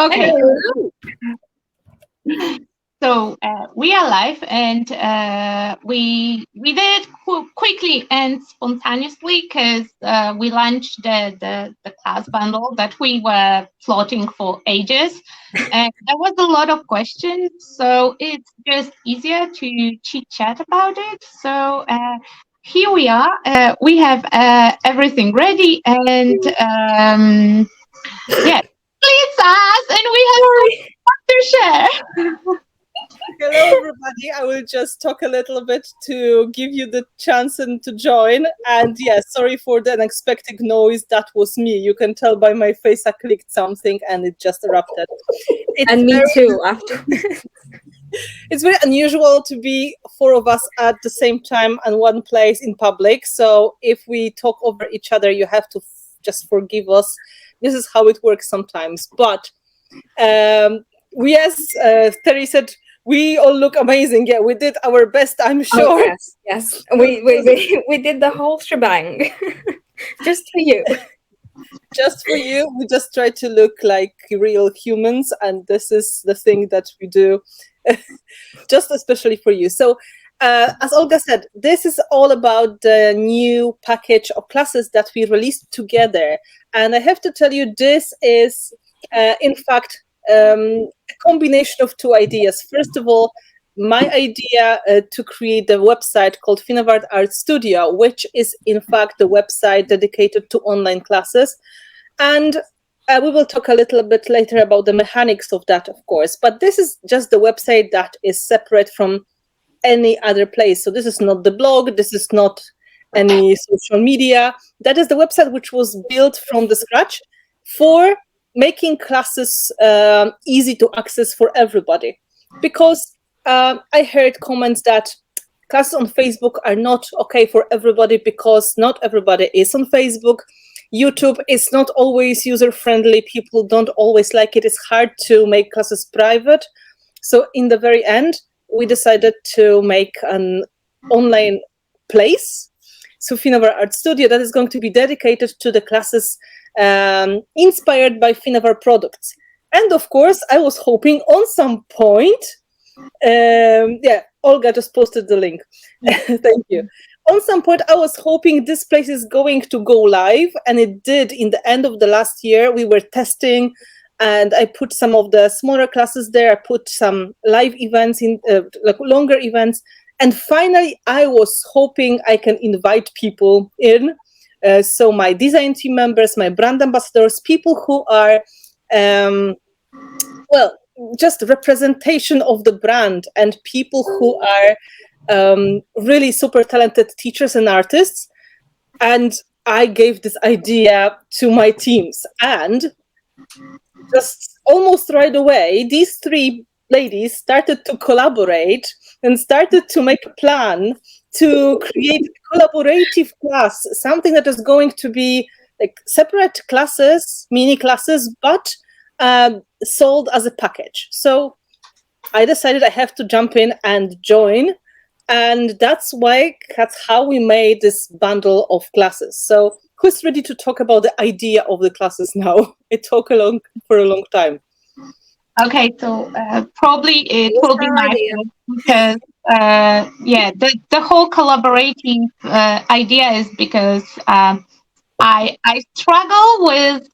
Okay. Hello. So we are live, and we did it quickly and spontaneously because we launched the class bundle that we were plotting for ages, and there was a lot of questions. So it's just easier to chit chat about it. So here we are. We have everything ready, and yeah, it's us, and we have so much to share. Hello, everybody. I will just talk a little bit to give you the chance and to join. And yeah, sorry for the unexpected noise. That was me. You can tell by my face I clicked something and it just erupted. And me too, after. It's very unusual to be four of us at the same time in one place in public. So if we talk over each other, you have to just forgive us. This is how it works sometimes. But we, as Terry said, we all look amazing. Yeah, we did our best, I'm sure. Oh, yes. We did the whole shebang. Just for you. Just for you. We just try to look like real humans, and this is the thing that we do just especially for you. So as Olga said, this is all about the new package of classes that we released together. And I have to tell you, this is in fact a combination of two ideas. First of all, my idea to create a website called Finnabair Art Studio, which is in fact the website dedicated to online classes. And we will talk a little bit later about the mechanics of that, of course. But this is just the website that is separate from any other place. So this is not the blog. This is not any social media. That is the website which was built from the scratch for making classes easy to access for everybody. Because I heard comments that classes on Facebook are not okay for everybody because not everybody is on Facebook. YouTube is not always user-friendly. People don't always like it. It's hard to make classes private. So in the very end, we decided to make an online place, so Finnabair Art Studio, that is going to be dedicated to the classes inspired by Finnabair products. And of course, I was hoping on some point, Olga just posted the link. Thank you. On some point, I was hoping this place is going to go live, and it did. In the end of the last year, we were testing, and I put some of the smaller classes there. I put some live events in, like longer events, and finally, I was hoping I can invite people in. So my design team members, my brand ambassadors, people who are, just representation of the brand, and people who are really super talented teachers and artists. And I gave this idea to my teams, and just almost right away, these three ladies started to collaborate and started to make a plan to create a collaborative class, something that is going to be like separate classes, mini classes, but sold as a package. So I decided I have to jump in and join. And that's how we made this bundle of classes. So who's ready to talk about the idea of the classes now? It took for a long time. Okay, so probably it will be my fault because the whole collaborative idea is because I struggle with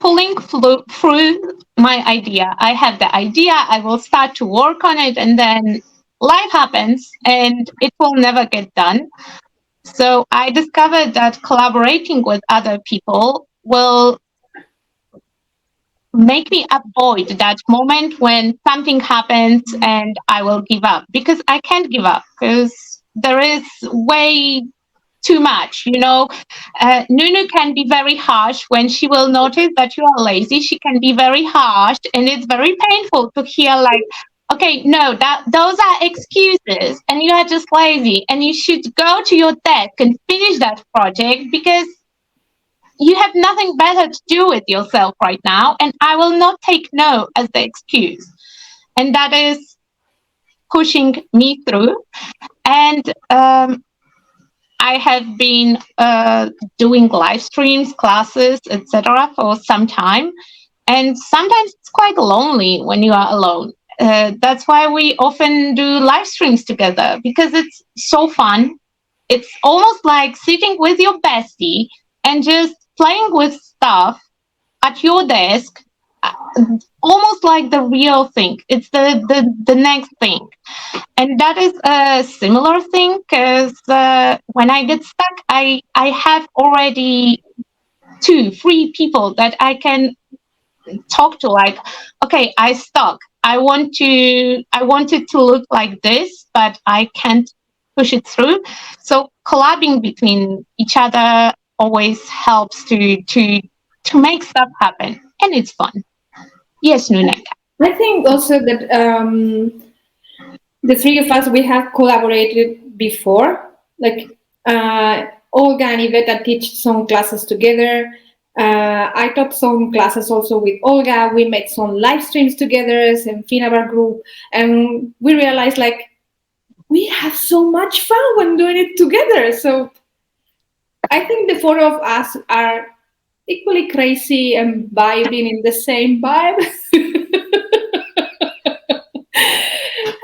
pulling through my idea. I have the idea, I will start to work on it, and then life happens and it will never get done. So I discovered that collaborating with other people will make me avoid that moment when something happens and I will give up, because I can't give up because there is way too much. Nunu can be very harsh when she will notice that you are lazy. She can be very harsh, and it's very painful to hear like, okay, no, those are excuses and you are just lazy and you should go to your desk and finish that project because you have nothing better to do with yourself right now, and I will not take no as the excuse. And that is pushing me through. And I have been doing live streams, classes, etc. for some time. And sometimes it's quite lonely when you are alone. That's why we often do live streams together, because it's so fun. It's almost like sitting with your bestie and just playing with stuff at your desk, uh, almost like the real thing. It's the next thing. And that is a similar thing, because when I get stuck, I have already 2 3 people that I can talk to, like, okay, I stuck, I want it to look like this, but I can't push it through. So collabing between each other always helps to make stuff happen, and it's fun. Yes, Nuneka. I think also that the three of us, we have collaborated before. Like Olga and Iveta teach some classes together. I taught some classes also with Olga. We made some live streams together as a Finnabair group, and we realized like we have so much fun when doing it together. So I think the 4 of us are equally crazy and vibing in the same vibe.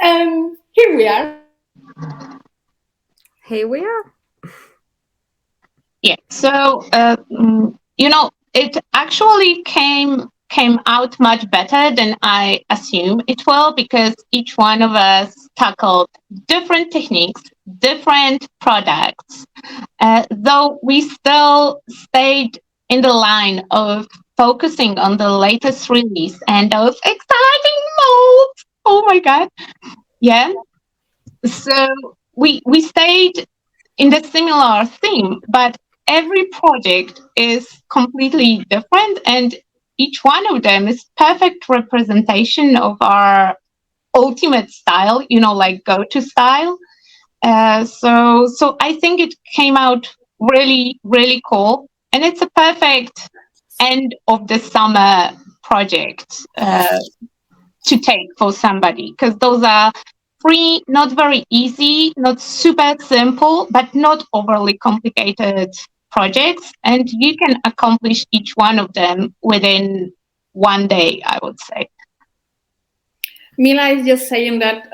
And here we are. Here we are. Yeah. So it actually came out much better than I assumed it will, because each one of us tackled different techniques, different products, though we still stayed in the line of focusing on the latest release and those exciting molds. Oh my God. Yeah. So we stayed in the similar theme, but every project is completely different, and each one of them is perfect representation of our ultimate style, like go-to style. So I think it came out really, really cool, and it's a perfect end of the summer project to take for somebody, because those are 3 not very easy, not super simple, but not overly complicated projects, and you can accomplish each one of them within one day, I would say. Mila is just saying that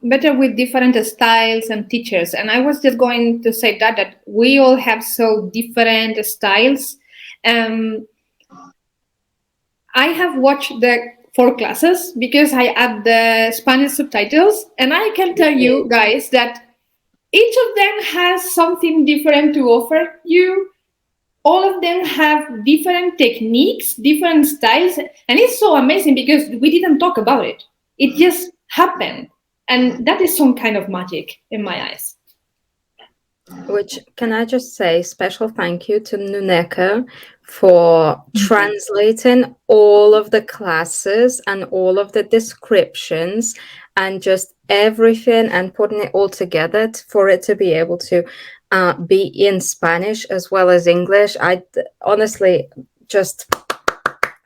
better with different styles and teachers. And I was just going to say that we all have so different styles. I have watched the 4 classes because I add the Spanish subtitles. And I can tell you guys that each of them has something different to offer you. All of them have different techniques, different styles. And it's so amazing because we didn't talk about it. It just happened. And that is some kind of magic in my eyes. Which, can I just say, special thank you to Nuneka for translating all of the classes and all of the descriptions and just everything and putting it all together for it to be able to be in Spanish as well as English. I honestly just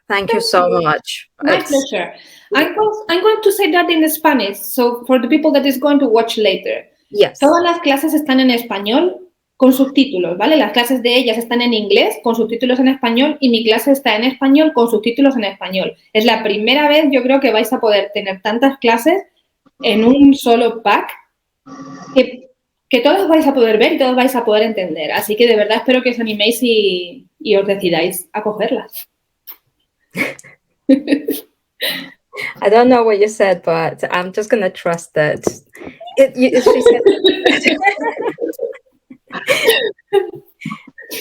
thank you so much. My pleasure. I'm going to say that in Spanish, so for the people that is going to watch later. Yes. Todas las clases están en español con subtítulos, ¿vale? Las clases de ellas están en inglés con subtítulos en español y mi clase está en español con subtítulos en español. Es la primera vez, yo creo, que vais a poder tener tantas clases en un solo pack que todos vais a poder ver y todos vais a poder entender. Así que de verdad espero que os animéis y os decidáis a cogerlas. I don't know what you said, but I'm just going to trust that. She said,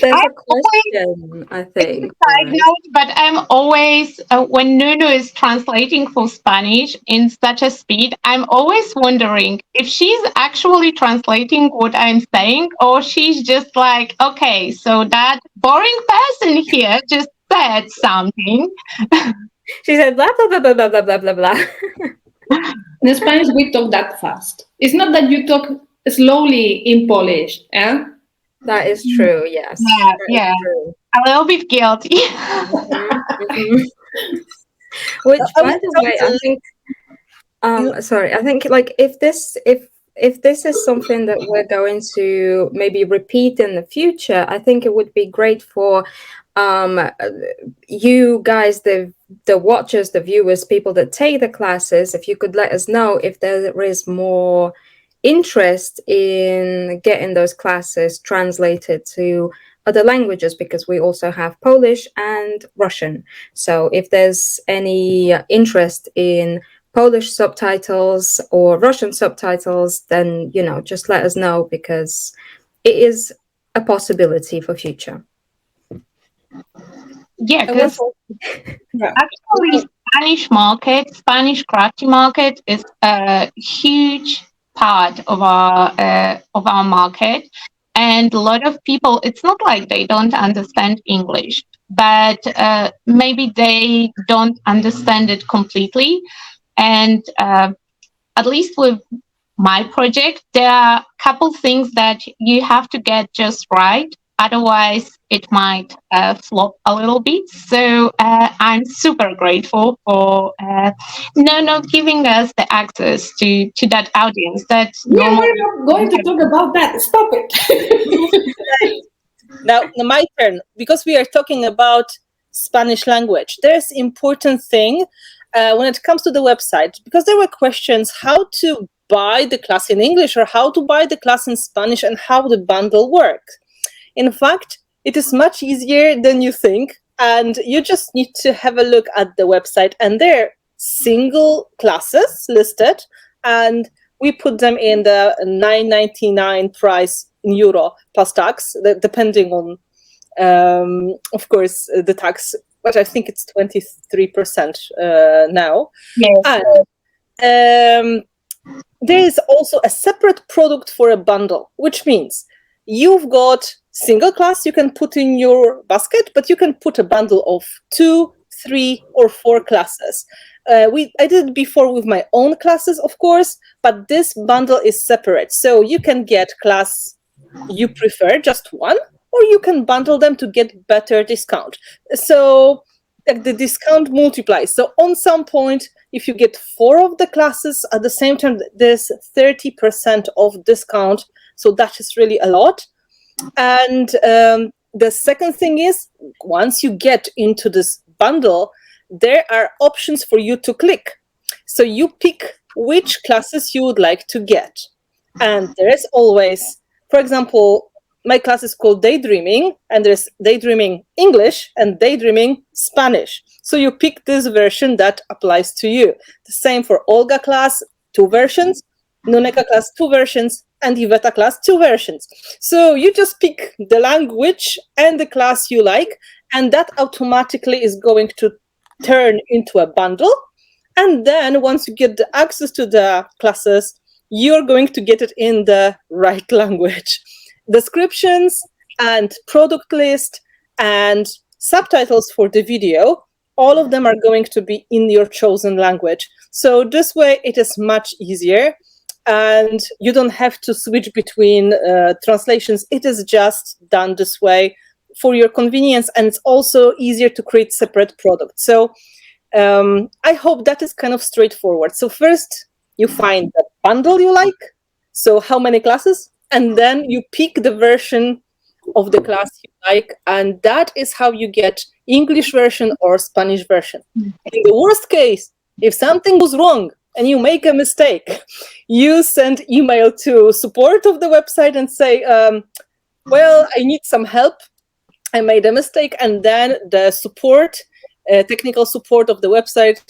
there's a question, I think. Side note, but I'm always, when Nuno is translating for Spanish in such a speed, I'm always wondering if she's actually translating what I'm saying, or she's just like, okay, so that boring person here just said something. She said blah, blah, blah, blah, blah, blah, blah, blah. In Spanish, we talk that fast. It's not that you talk slowly in Polish, eh? That is true, yes. Yeah. True. A little bit guilty. Which, by the way, I think, sorry, I think like if if this is something that we're going to maybe repeat in the future, I think it would be great for you guys, the watchers, the viewers, people that take the classes, if you could let us know if there is more interest in getting those classes translated to other languages, because we also have Polish and Russian. So if there's any interest in Polish subtitles or Russian subtitles, then, you know, just let us know, because it is a possibility for future. Yeah, because actually Spanish crafty market is a huge part of our market, and a lot of people. It's not like they don't understand English, but maybe they don't understand it completely. And at least with my project, there are a couple things that you have to get just right. Otherwise, it might flop a little bit. So I'm super grateful for Nono giving us the access to that audience. That we're not going to talk about that. Stop it. Now, my turn. Because we are talking about Spanish language, there's important thing when it comes to the website, because there were questions how to buy the class in English or how to buy the class in Spanish and how the bundle works. In fact, it is much easier than you think, and you just need to have a look at the website, and there are single classes listed, and we put them in the €9.99 price in euro plus tax, depending on, of course, the tax, but I think it's 23% now. Yes. And there is also a separate product for a bundle, which means you've got single class you can put in your basket, but you can put a bundle of 2, 3, or 4 classes. I did it before with my own classes, of course, but this bundle is separate. So you can get class you prefer, just one, or you can bundle them to get better discount. So the discount multiplies. So on some point, if you get 4 of the classes at the same time, there's 30% of discount. So that is really a lot. And the second thing is, once you get into this bundle, there are options for you to click. So you pick which classes you would like to get. And there's always, for example, my class is called Daydreaming, and there's Daydreaming English and Daydreaming Spanish. So you pick this version that applies to you. The same for Olga class, 2 versions, Nuneka class, 2 versions, and Iveta class, 2 versions. So you just pick the language and the class you like, and that automatically is going to turn into a bundle. And then once you get the access to the classes, you're going to get it in the right language. Descriptions and product list and subtitles for the video, all of them are going to be in your chosen language. So this way it is much easier, and you don't have to switch between translations. It is just done this way for your convenience, and it's also easier to create separate products. So I hope that is kind of straightforward. So first you find the bundle you like, so how many classes, and then you pick the version of the class you like, and that is how you get English version or Spanish version. In the worst case, if something goes wrong and you make a mistake, you send email to support of the website and say, well, I need some help. I made a mistake. And then the support, technical support of the website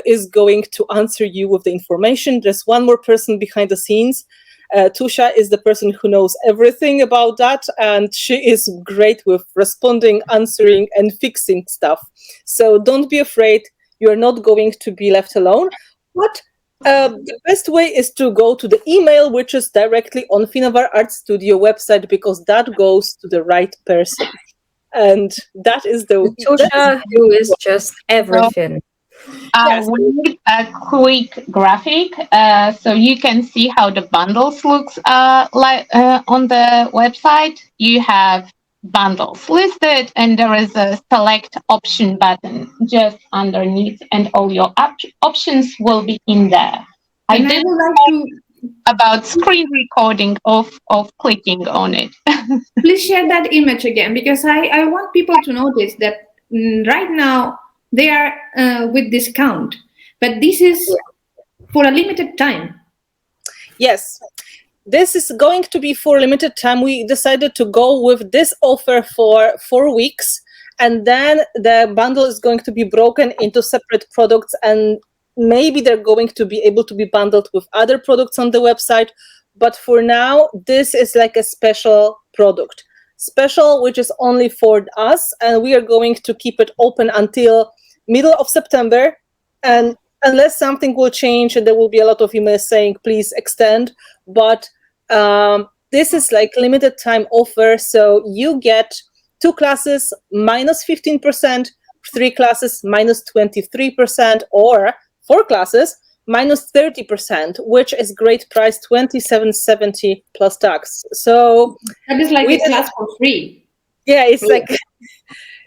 is going to answer you with the information. There's one more person behind the scenes. Tusha is the person who knows everything about that, and she is great with responding, answering, and fixing stuff. So don't be afraid. You're not going to be left alone. But the best way is to go to the email, which is directly on Finnabair Art Studio website, because that goes to the right person. And that is the Tusha, who is just everything. We need a quick graphic so you can see how the bundles looks like on the website. You have bundles listed, and there is a select option button just underneath, and all your options will be in there. I would like to about screen recording of clicking on it. Please share that image again, because I want people to notice that right now they are with discount, but this is for a limited time. Yes, this is going to be for limited time. We decided to go with this offer for 4 weeks, and then the bundle is going to be broken into separate products, and maybe they're going to be able to be bundled with other products on the website. But for now, this is like a special product. Special, which is only for us, and we are going to keep it open until middle of September. And unless something will change, and there will be a lot of emails saying, please extend. But this is like limited time offer. So you get 2 classes minus 15%, 3 classes minus 23%, or 4 classes minus 30%, which is great price, $27.70 plus tax. So that is like a class for free. Yeah, it's like,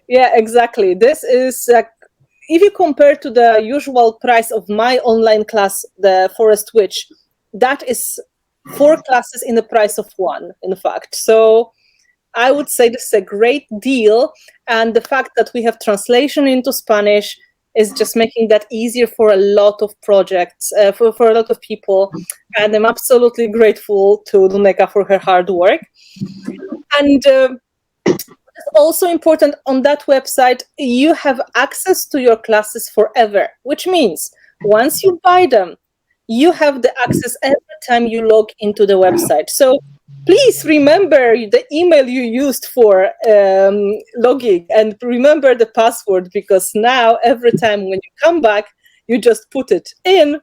yeah, exactly. This is if you compare to the usual price of my online class, the Forest Witch, that is 4 classes in the price of 1, in fact. So I would say this is a great deal, and the fact that we have translation into Spanish is just making that easier for a lot of projects, for a lot of people. And I'm absolutely grateful to Nuneka for her hard work. And it's also important, on that website, you have access to your classes forever, which means once you buy them, you have the access every time you log into the website. So please remember the email you used for logging, and remember the password, because now every time when you come back, you just put it in,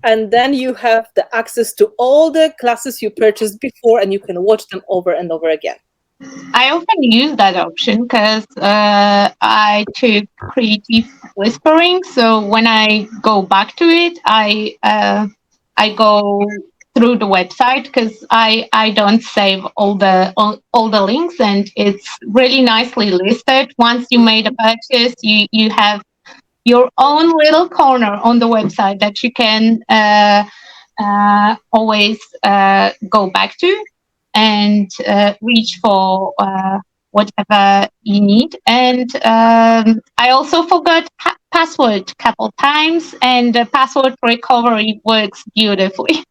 and then you have the access to all the classes you purchased before, and you can watch them over and over again. I often use that option because I took creative whispering. So when I go back to it, I go through the website, because I don't save all the links, and it's really nicely listed. Once you made a purchase, you have your own little corner on the website that you can always go back to and reach for whatever you need. And I also forgot password a couple times, and the password recovery works beautifully.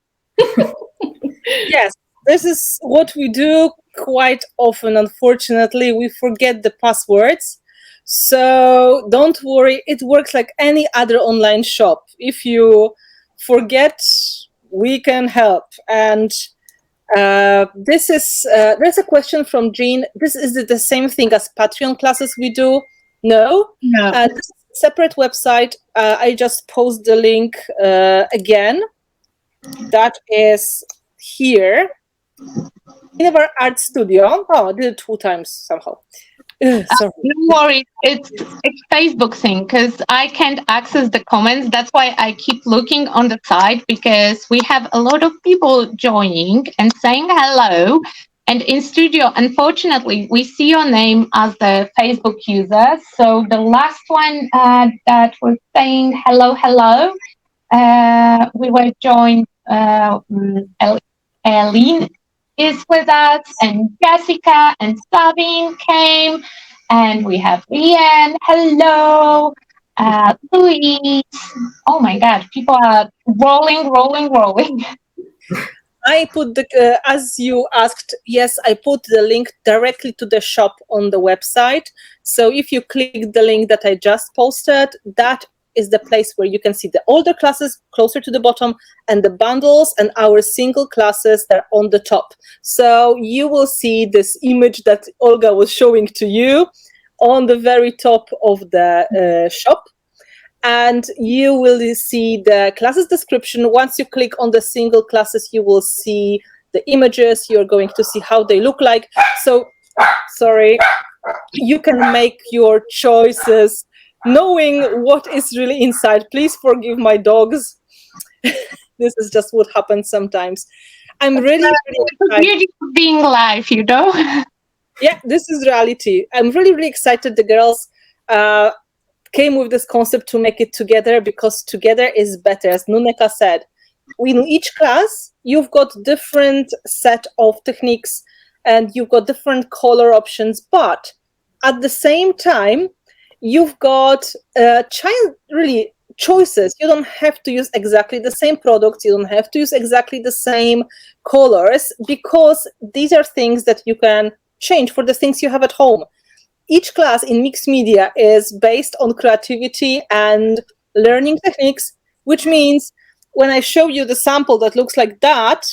Yes, this is what we do quite often. Unfortunately, we forget the passwords. So don't worry, it works like any other online shop. If you forget, we can help. And this is there's a question from Jean. This is the same thing as Patreon classes we do? No. This is a separate website. I just post the link again. That is here. Finnabair Art Studio. Oh, I did it 2 times somehow. Sorry. No worries, it's Facebook thing, because I can't access the comments. That's why I keep looking on the side, because we have a lot of people joining and saying hello. And in studio, unfortunately, we see your name as the Facebook user. So the last one that was saying hello, we were joined. Eileen is with us, and Jessica and Sabine came, and we have Leanne. Hello, Louise. Oh my God, people are rolling. I put the as you asked. Yes, I put the link directly to the shop on the website. So if you click the link that I just posted, that is the place where you can see the older classes closer to the bottom, and the bundles and our single classes that are on the top. So you will see this image that Olga was showing to you on the very top of the shop. And you will see the classes description. Once you click on the single classes, you will see the images. You're going to see how they look like. So, sorry, you can make your choices knowing what is really inside. Please forgive my dogs. This is just what happens sometimes. I'm really the beauty of being live, you know. Yeah, this is reality. I'm really excited. The girls came with this concept to make it together, because together is better. As Nuneka said, in each class you've got different set of techniques and you've got different color options, but at the same time, you've got really choices. You don't have to use exactly the same products. You don't have to use exactly the same colors, because these are things that you can change for the things you have at home. Each class in mixed media is based on creativity and learning techniques, which means when I show you the sample that looks like that,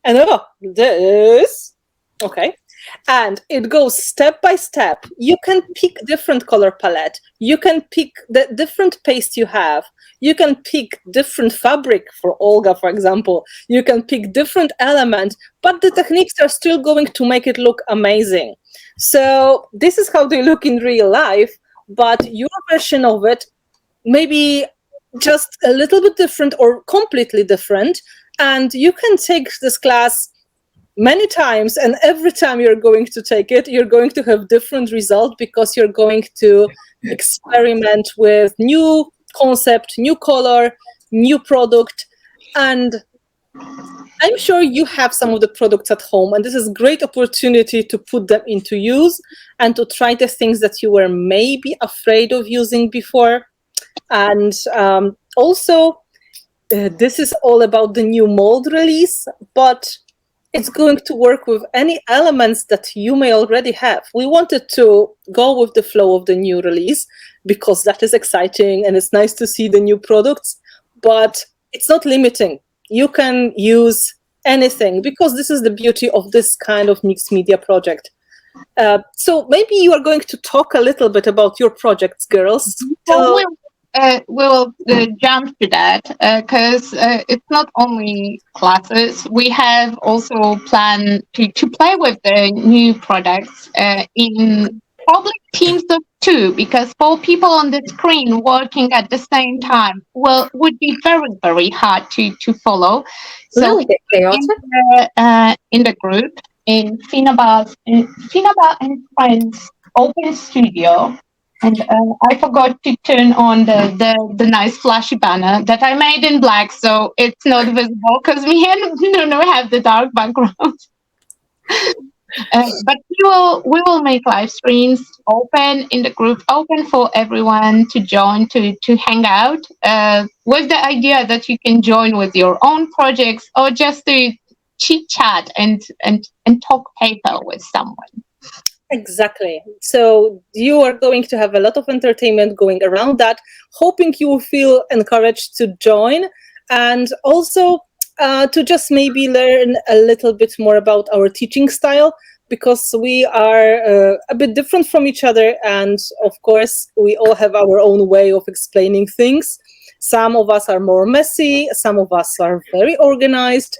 and this, okay, and it goes step by step. You can pick different color palette. You can pick the different paste you have. You can pick different fabric for Olga, for example. You can pick different elements, but the techniques are still going to make it look amazing. So this is how they look in real life, but your version of it may be just a little bit different or completely different. And you can take this class many times, and every time you're going to take it, you're going to have different results, because you're going to experiment with new concept, new color, new product. And I'm sure you have some of the products at home, and this is a great opportunity to put them into use and to try the things that you were maybe afraid of using before. And also, this is all about the new mold release, but it's going to work with any elements that you may already have. We wanted to go with the flow of the new release because that is exciting and it's nice to see the new products, but it's not limiting. You can use anything, because this is the beauty of this kind of mixed media project. So maybe you are going to talk a little bit about your projects, girls. We'll jump to that, because it's not only classes. We have also planned to play with the new products in probably teams of two, because 4 people on the screen working at the same time would be very, very hard to follow. So in the group, in Finnabair and Friends Open Studio. And I forgot to turn on the nice flashy banner that I made in black, so it's not visible because me and Nuno have the dark background. But we will make live streams open in the group, open for everyone to join, to hang out, with the idea that you can join with your own projects or just to chit chat and talk paper with someone. Exactly. So you are going to have a lot of entertainment going around that, hoping you will feel encouraged to join, and also to just maybe learn a little bit more about our teaching style, because we are a bit different from each other. And of course, we all have our own way of explaining things. Some of us are more messy, some of us are very organized,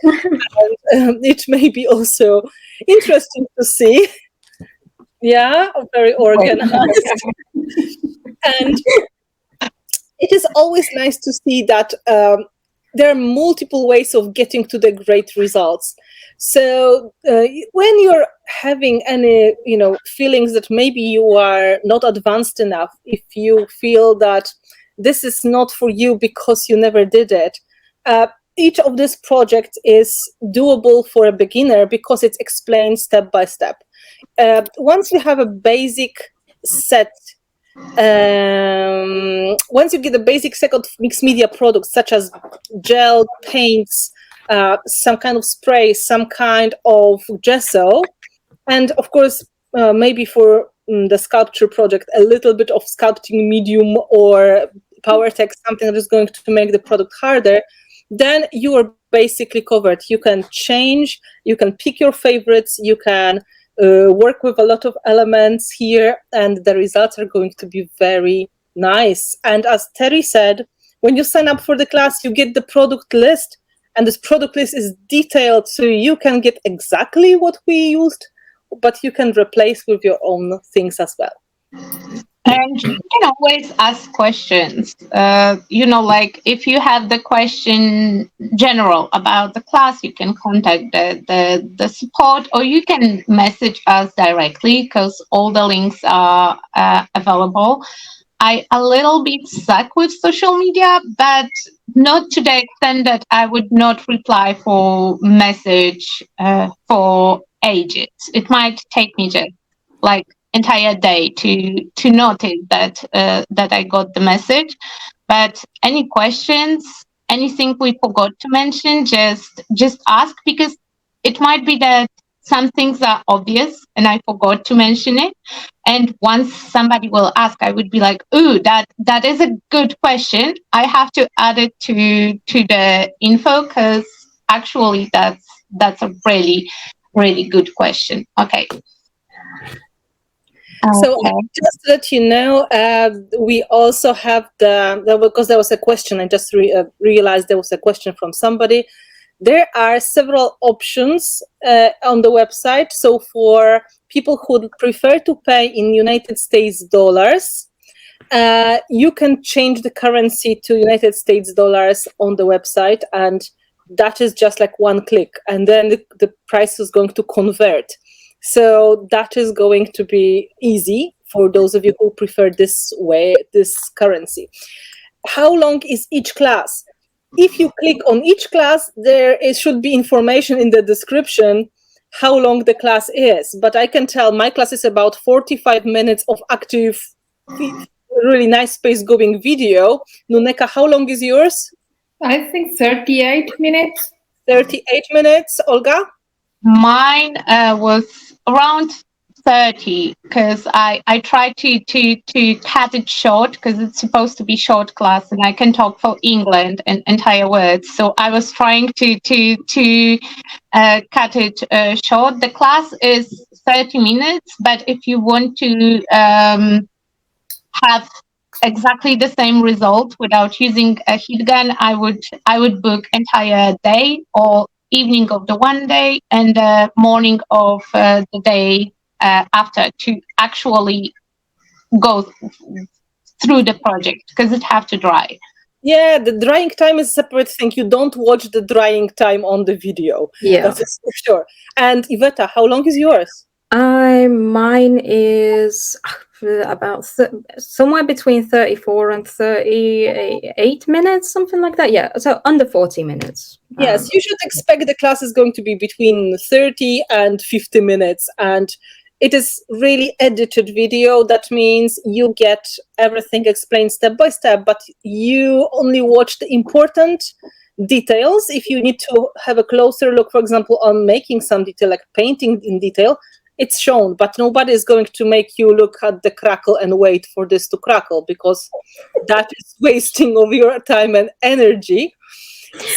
and it may be also interesting to see. Yeah, very organized. And it is always nice to see that there are multiple ways of getting to the great results. So when you're having any, feelings that maybe you are not advanced enough, if you feel that this is not for you because you never did it, each of these projects is doable for a beginner because it's explained step by step. Once you have a basic set, once you get a basic set of mixed media products such as gel, paints, some kind of spray, some kind of gesso, and of course, maybe for the sculpture project, a little bit of sculpting medium or power text, something that is going to make the product harder, then you are basically covered. You can change, you can pick your favorites, you can work with a lot of elements here, and the results are going to be very nice. And as Terry said, when you sign up for the class, you get the product list, and this product list is detailed, so you can get exactly what we used, but you can replace with your own things as well. And you can always ask questions. Like if you have the question general about the class, you can contact the support, or you can message us directly, because all the links are available. I a little bit suck with social media, but not to the extent that I would not reply for message for ages. It might take me just like entire day to notice that that I got the message. But any questions, anything we forgot to mention, just ask, because it might be that some things are obvious and I forgot to mention it. And once somebody will ask, I would be like, "Ooh, that is a good question. I have to add it to the info, because actually that's a really good question." Okay. So just to let you know, we also have because there was a question, I just realized there was a question from somebody. There are several options on the website. So for people who prefer to pay in United States dollars, you can change the currency to United States dollars on the website, and that is just like one click, and then the price is going to convert. So that is going to be easy for those of you who prefer this way, this currency. How long is each class? If you click on each class, should be information in the description how long the class is. But I can tell my class is about 45 minutes of active, really nice space-going video. Nuneka, how long is yours? I think 38 minutes. 38 minutes. Olga? Mine was around 30, because I tried to cut it short, because it's supposed to be short class and I can talk for England and entire words. So I was trying to cut it short. The class is 30 minutes, but if you want to have exactly the same result without using a heat gun, I would book entire day or evening of the one day and morning of the day after, to actually go through the project, because it have to dry. Yeah, the drying time is a separate thing. You don't watch the drying time on the video. Yeah, that is for sure. And Iveta, how long is yours? mine is about somewhere between 34 and 38 minutes, something like that. Yeah, so under 40 minutes. Yes, you should expect the class is going to be between 30 and 50 minutes, and it is really edited video. That means you get everything explained step by step, but you only watch the important details. If you need to have a closer look, for example, on making some detail, like painting in detail, it's shown, but nobody is going to make you look at the crackle and wait for this to crackle, because that is wasting of your time and energy.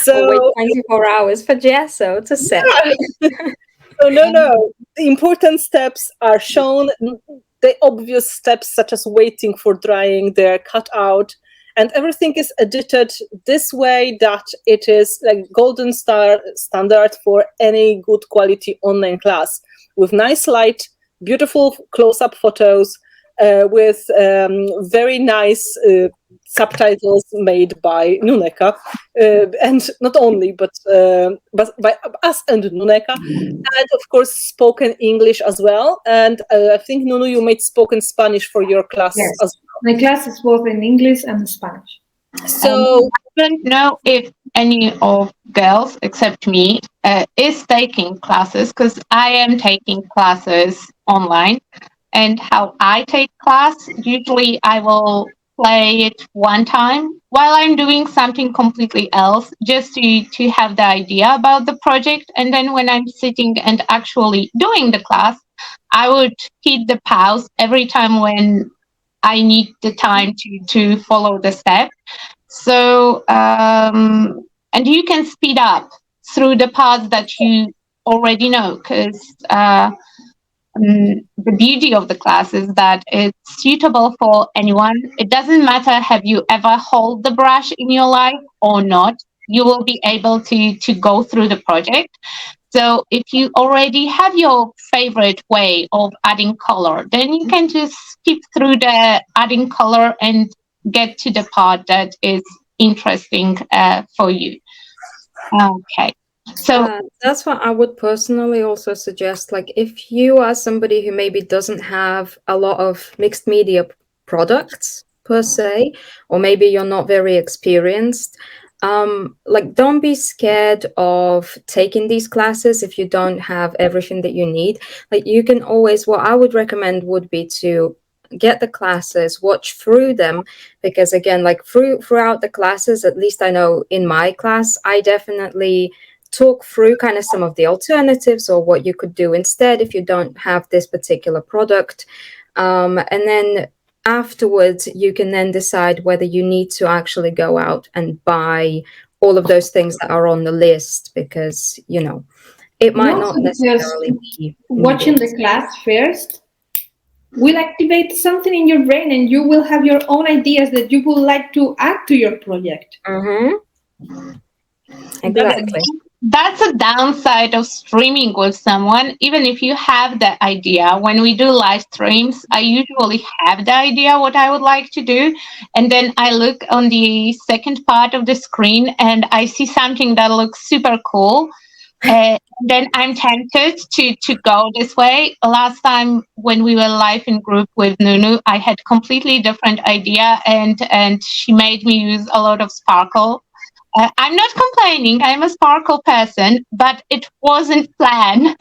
So wait 24 hours for gesso to set. Yeah. So no, the important steps are shown. The obvious steps, such as waiting for drying, they're cut out, and everything is edited this way that it is like golden standard for any good quality online class, with nice light, beautiful close-up photos, with very nice subtitles made by Nuneka, and not only, but by us and Nuneka, and of course spoken English as well. And I think, Nunu, you made spoken Spanish for your class Yes. as well. My class is both in English and Spanish. So I don't know if any of girls except me is taking classes, because I am taking classes online. And how I take class, usually I will play it one time while I'm doing something completely else, just to have the idea about the project. And then when I'm sitting and actually doing the class, I would hit the pause every time when I need the time to follow the step. So, and you can speed up through the parts that you already know, because the beauty of the class is that it's suitable for anyone. It doesn't matter have you ever hold the brush in your life or not, you will be able to go through the project. So if you already have your favorite way of adding color, then you can just skip through the adding color and get to the part that is interesting for you. Okay. So that's what I would personally also suggest. Like, if you are somebody who maybe doesn't have a lot of mixed media products per se, or maybe you're not very experienced, like, don't be scared of taking these classes if you don't have everything that you need. Like, you can always, what I would recommend would be to get the classes, watch through them, because again, like throughout the classes, at least I know in my class, I definitely talk through kind of some of the alternatives or what you could do instead if you don't have this particular product. And then afterwards, you can then decide whether you need to actually go out and buy all of those things that are on the list, because, you know, it might not necessarily be watching the class first will activate something in your brain, and you will have your own ideas that you would like to add to your project. Exactly. That's a downside of streaming with someone. Even if you have the idea, when we do live streams, I usually have the idea what I would like to do, and then I look on the second part of the screen and I see something that looks super cool. Then I'm tempted to go this way. Last time when we were live in group with Nunu, I had completely different idea, and she made me use a lot of sparkle. I'm not complaining. I'm a sparkle person, but it wasn't planned.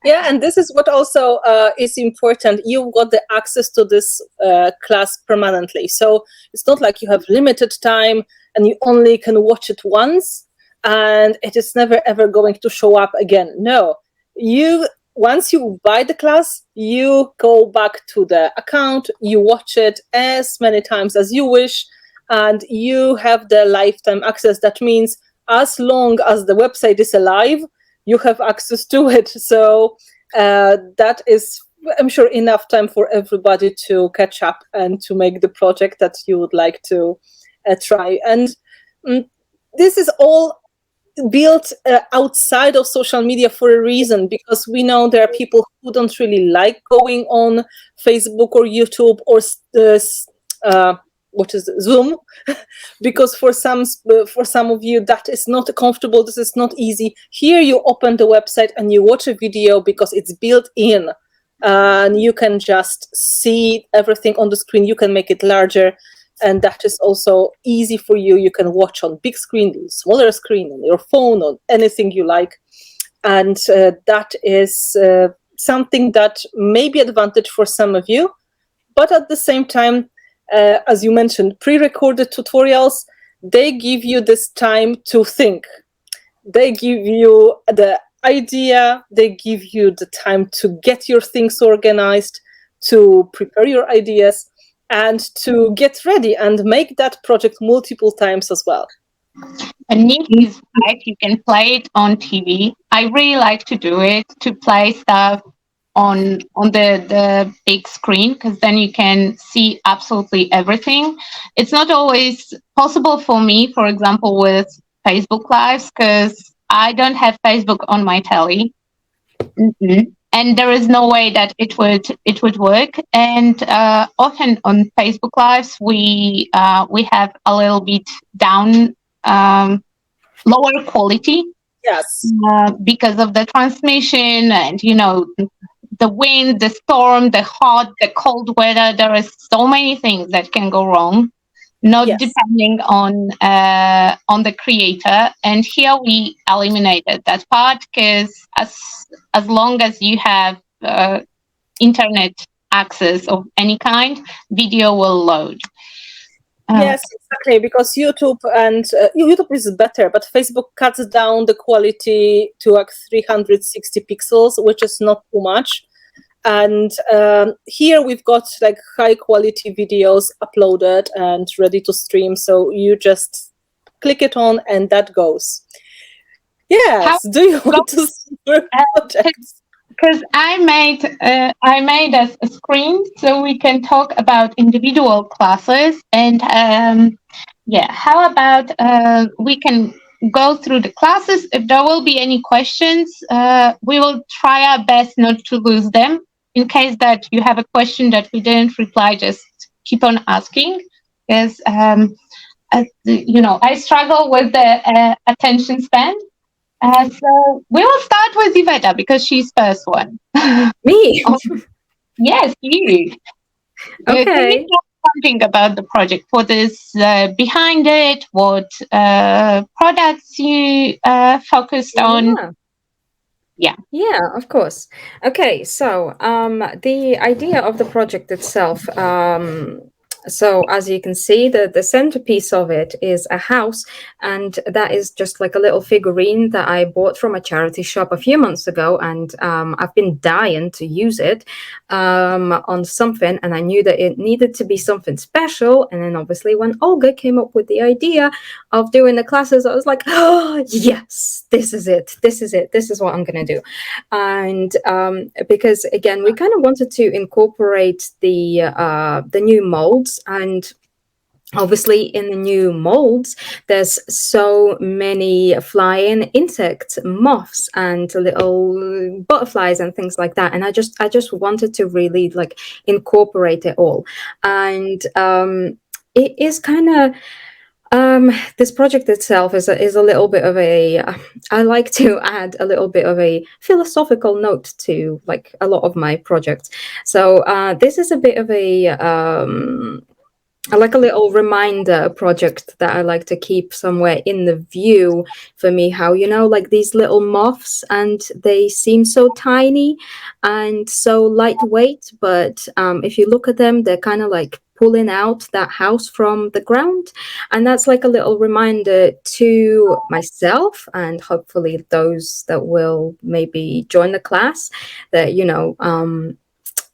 Yeah, and this is what also is important. You've got the access to this class permanently. So it's not like you have limited time and you only can watch it once and it is never ever going to show up again. No, once you buy the class, you go back to the account, you watch it as many times as you wish, and you have the lifetime access. That means as long as the website is alive, you have access to it. So that is, I'm sure, enough time for everybody to catch up and to make the project that you would like to try. And this is all built outside of social media for a reason, because we know there are people who don't really like going on Facebook or YouTube or Zoom, because for some of you that is not comfortable. This is not easy. Here you open the website and you watch a video because it's built in, and you can just see everything on the screen. You can make it larger, and that is also easy for you. You can watch on big screen, smaller screen, on your phone, on anything you like, and that is something that may be advantage for some of you, but at the same time, as you mentioned, pre-recorded tutorials, they give you this time to think. They give you the idea, they give you the time to get your things organized, to prepare your ideas, and to get ready and make that project multiple times as well. And Nick is right, you can play it on TV. I really like to do it, to play stuff on the big screen, because then you can see absolutely everything. It's not always possible for me, for example, with Facebook Lives, because I don't have Facebook on my telly. And there is no way that it would work. And often on Facebook Lives, we have a little bit down, lower quality. Yes. Because of the transmission and, you know, the wind, the storm, the hot, the cold weather. There are so many things that can go wrong, not depending on the creator. And here we eliminated that part, because as long as you have internet access of any kind, video will load. Yes, exactly, because YouTube is better, but Facebook cuts down the quality to like 360 pixels, which is not too much. And here we've got like high quality videos uploaded and ready to stream. So you just click it on and that goes. Yes. Do you want to see your projects? Because I made a screen so we can talk about individual classes, and how about we can go through the classes. If there will be any questions, we will try our best not to lose them. In case that you have a question that we didn't reply, just keep on asking, because I struggle with the attention span. So we will start with Iveta, because she's first one. Me? Yes, you. Okay. something about the project. What is behind it? What products you focused on? Yeah, of course. Okay, so the idea of the project itself. So as you can see, the centerpiece of it is a house, and that is just like a little figurine that I bought from a charity shop a few months ago, and I've been dying to use it on something, and I knew that it needed to be something special. And then obviously when Olga came up with the idea of doing the classes, I was like, oh yes, this is it. This is what I'm gonna do. And because again, we kind of wanted to incorporate the new molds, and obviously in the new molds there's so many flying insects, moths, and little butterflies and things like that, and I just wanted to really like incorporate it all. And it is kind of this project itself is a little bit of a I like to add a little bit of a philosophical note to like a lot of my projects. So this is a bit of a like a little reminder project that I like to keep somewhere in the view for me, how, you know, like these little moths, and they seem so tiny and so lightweight, but if you look at them, they're kind of like pulling out that house from the ground. And that's like a little reminder to myself, and hopefully those that will maybe join the class, that, you know,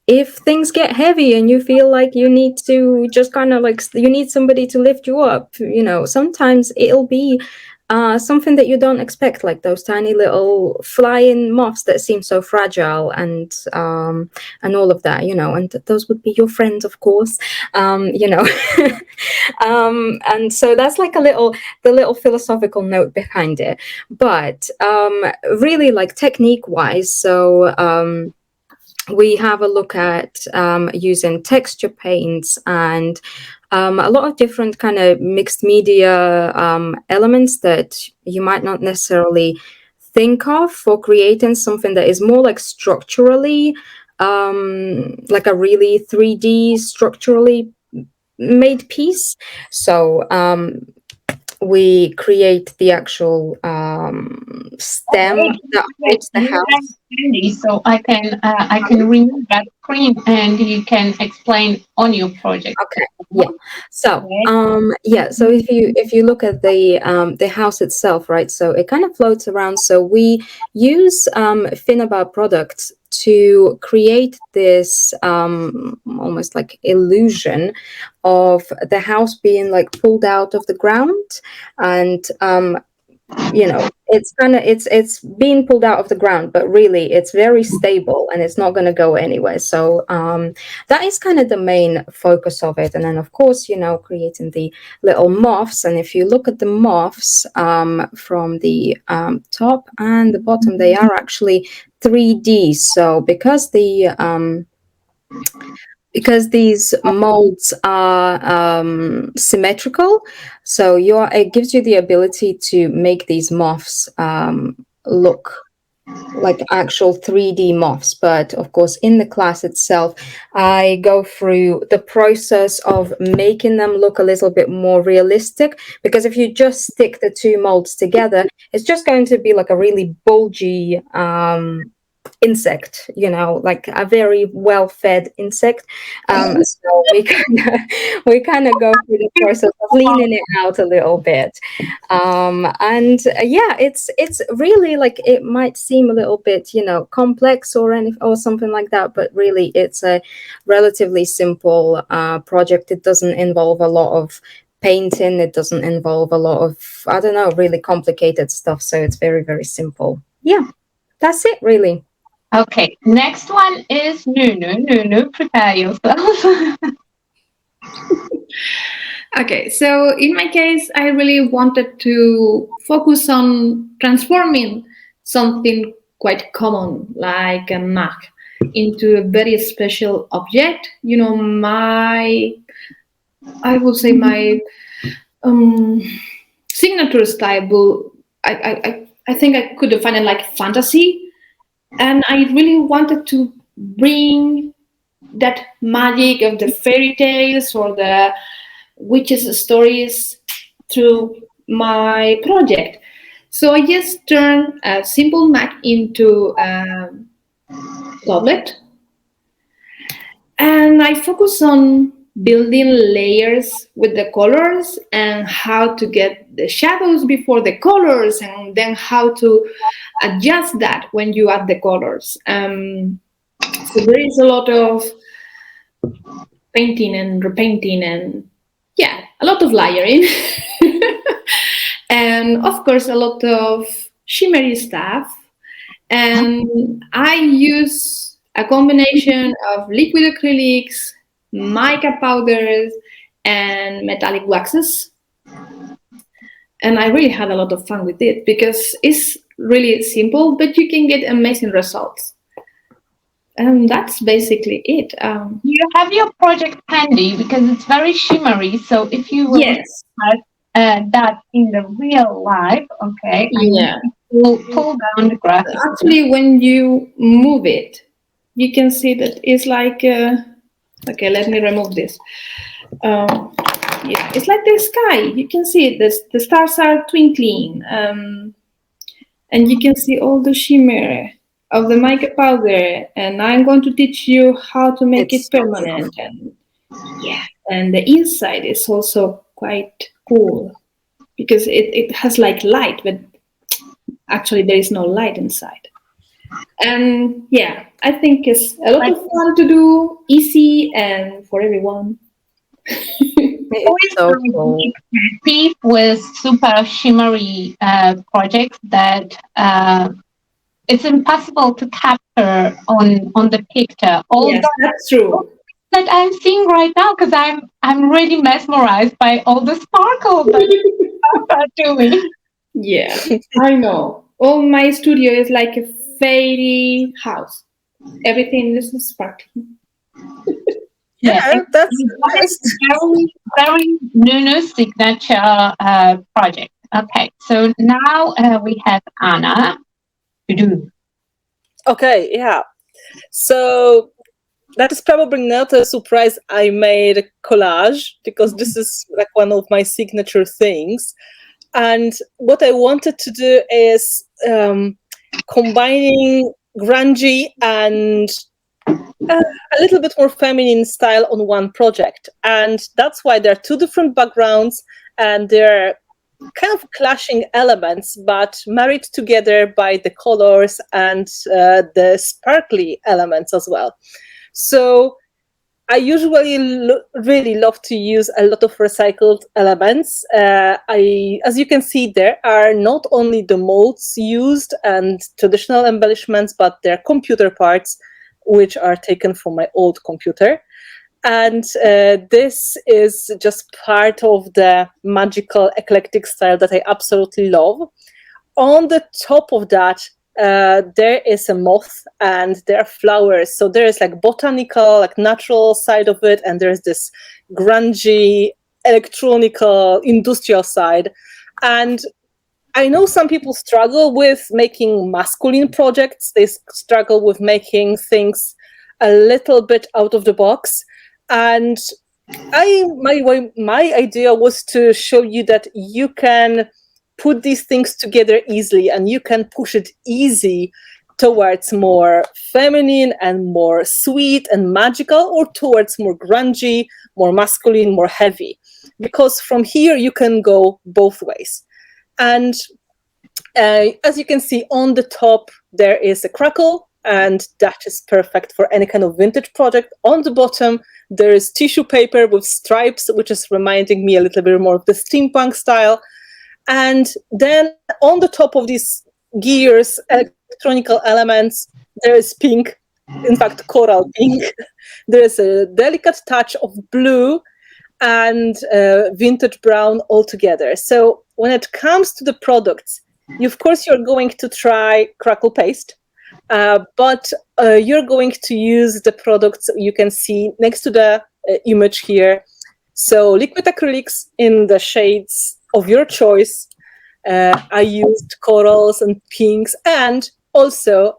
if things get heavy and you feel like you need to just kind of like, you need somebody to lift you up, you know, sometimes it'll be something that you don't expect, like those tiny little flying moths that seem so fragile, and all of that, you know, and those would be your friends, of course, you know. And so that's like the little philosophical note behind it. But really, like technique wise, so we have a look at using texture paints and a lot of different kind of mixed media elements that you might not necessarily think of for creating something that is more like structurally, like a really 3D structurally made piece. So we create the actual stem that holds the house. So I can remove that screen and you can explain on your project. Okay. Yeah. So so if you look at the house itself, right? So it kind of floats around. So we use Finnabair products to create this almost like illusion of the house being like pulled out of the ground, and you know, it's being pulled out of the ground, but really it's very stable and it's not going to go anywhere. So that is kind of the main focus of it. And then of course, you know, creating the little moths. And if you look at the moths from the top and the bottom, they are actually 3D. So because these molds are symmetrical, so it gives you the ability to make these moths look like actual 3D moths. But of course, in the class itself, I go through the process of making them look a little bit more realistic, because if you just stick the two molds together, it's just going to be like a really bulgy insect, you know, like a very well-fed insect. So we kind of go through the process of leaning it out a little bit, and yeah, it's really like, it might seem a little bit, you know, complex or something like that, but really it's a relatively simple project. It doesn't involve a lot of painting. It doesn't involve a lot of, I don't know, really complicated stuff. So it's very, very simple. Yeah, that's it, really. Okay, next one is Nunu. Nunu, prepare yourself. Okay, so in my case, I really wanted to focus on transforming something quite common, like a mug, into a very special object. You know, I would say my signature style. I think I could define it like fantasy. And I really wanted to bring that magic of the fairy tales or the witches stories through my project. So I just turned a simple mat into a tablet, and I focus on building layers with the colors and how to get the shadows before the colors, and then how to adjust that when you add the colors. So there is a lot of painting and repainting and a lot of layering. And of course a lot of shimmery stuff. And I use a combination of liquid acrylics, mica powders, and metallic waxes. And I really had a lot of fun with it because it's really simple, but you can get amazing results. And that's basically it. You have your project handy because it's very shimmery. So if you will Yes. that in the real life, okay, Yeah. pull down the graphic. Actually, when you move it, you can see that it's like. Okay, let me remove this. Yeah, it's like the sky. You can see it. The stars are twinkling, and you can see all the shimmer of the mica powder. And I'm going to teach you how to make it permanent. And the inside is also quite cool because it has like light, but actually there is no light inside. And I think it's a lot of fun to do, easy, and for everyone. It's so cool. Beef with super shimmery projects that it's impossible to capture on the picture. Yes, that's true. That I'm seeing right now because I'm really mesmerized by all the sparkle that you are doing. Yeah, I know. All my studio is like a fairy house. Everything is sparkling. That's very, very Nunu signature project. Okay, so now we have Anna. okay. Yeah. So that is probably not a surprise. I made a collage because this is like one of my signature things. And what I wanted to do is combining grungy and a little bit more feminine style on one project. And that's why there are two different backgrounds and they're kind of clashing elements, but married together by the colors and the sparkly elements as well. So I usually really love to use a lot of recycled elements. As you can see, there are not only the molds used and traditional embellishments, but they're computer parts, which are taken from my old computer. And this is just part of the magical eclectic style that I absolutely love. On the top of that, there is a moth and there are flowers. So there is like botanical, like natural side of it, and there's this grungy, electronical, industrial side. And I know some people struggle with making masculine projects. They struggle with making things a little bit out of the box. And my idea was to show you that you can put these things together easily and you can push it easy towards more feminine and more sweet and magical, or towards more grungy, more masculine, more heavy. Because from here you can go both ways. And as you can see on the top, there is a crackle, and that is perfect for any kind of vintage project. On the bottom, there is tissue paper with stripes, which is reminding me a little bit more of the steampunk style. And then on the top of these gears, electronical elements, there is pink, in fact, coral pink. There is a delicate touch of blue and vintage brown all together. So when it comes to the products, of course, you're going to try crackle paste, but you're going to use the products you can see next to the image here. So liquid acrylics in the shades of your choice. I used corals and pinks, and also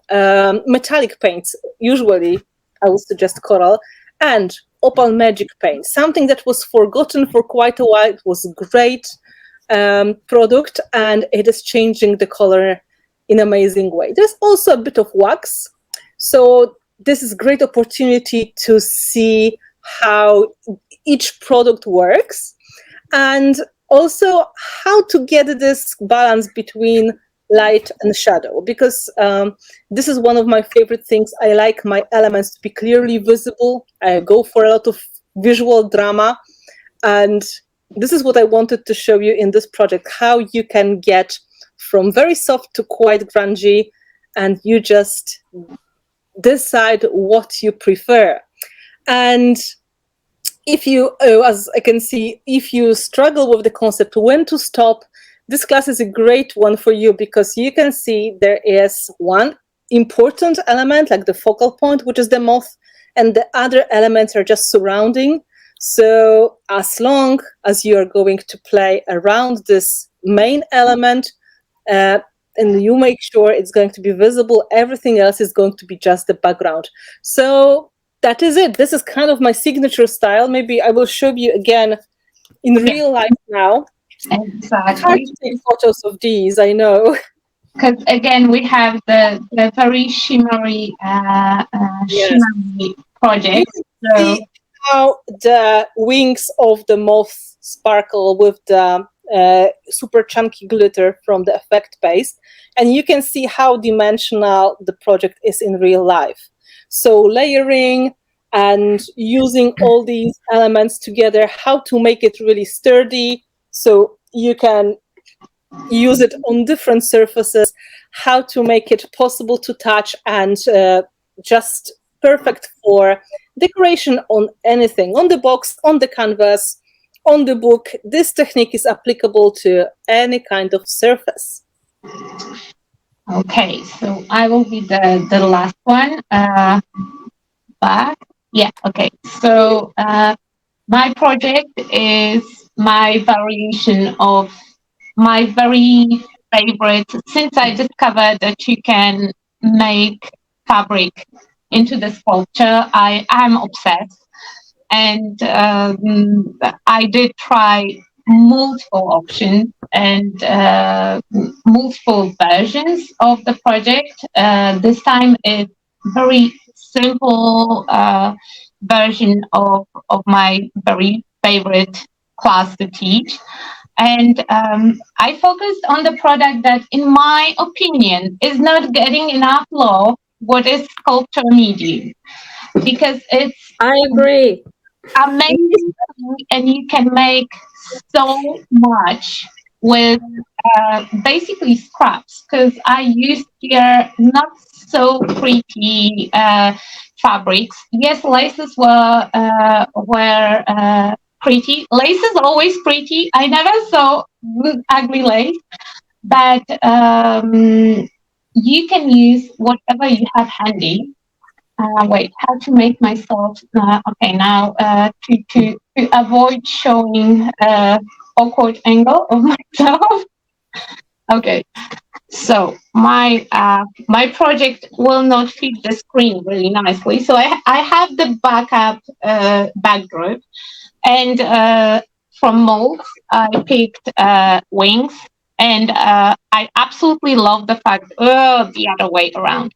metallic paints. Usually I would suggest coral. And Opal Magic Paint, something that was forgotten for quite a while. It was a great product, and it is changing the color in an amazing way. There's also a bit of wax. So this is a great opportunity to see how each product works, and also how to get this balance between light and shadow, because this is one of my favorite things. I like my elements to be clearly visible. I go for a lot of visual drama, and this is what I wanted to show you in this project, how you can get from very soft to quite grungy, and you just decide what you prefer. And if you, as I can see, if you struggle with the concept when to stop, this class is a great one for you, because you can see there is one important element, like the focal point, which is the moth, and the other elements are just surrounding. So as long as you are going to play around this main element, and you make sure it's going to be visible, everything else is going to be just the background. So that is it. This is kind of my signature style. Maybe I will show you again in real life now. Exactly. It's hard to take photos of these, I know. Because again, we have the very shimmery, shimmery project. You can see how the wings of the moth sparkle with the super chunky glitter from the effect paste, and you can see how dimensional the project is in real life. So layering and using all these elements together, how to make it really sturdy, so you can use it on different surfaces, how to make it possible to touch, and just perfect for decoration on anything, on the box, on the canvas, on the book. This technique is applicable to any kind of surface. Okay, so I will be the last one. Back. Yeah, okay. So my project is my variation of my very favorite, since I discovered that you can make fabric into the sculpture, I am obsessed. And I did try multiple options and multiple versions of the project. This time it's very simple version of my very favorite class to teach. And I focused on the product that, in my opinion, is not getting enough love, what is sculpture medium. Because it's I agree. amazing and you can make so much with basically scraps, because I used here not so pretty fabrics. Yes, laces were pretty. Lace is always pretty. I never saw ugly lace, but you can use whatever you have handy. Wait, how to make myself okay now to avoid showing awkward angle of myself. Okay, so my project will not fit the screen really nicely, so I have the backup backdrop, and from molds I picked wings, and I absolutely love the fact the other way around.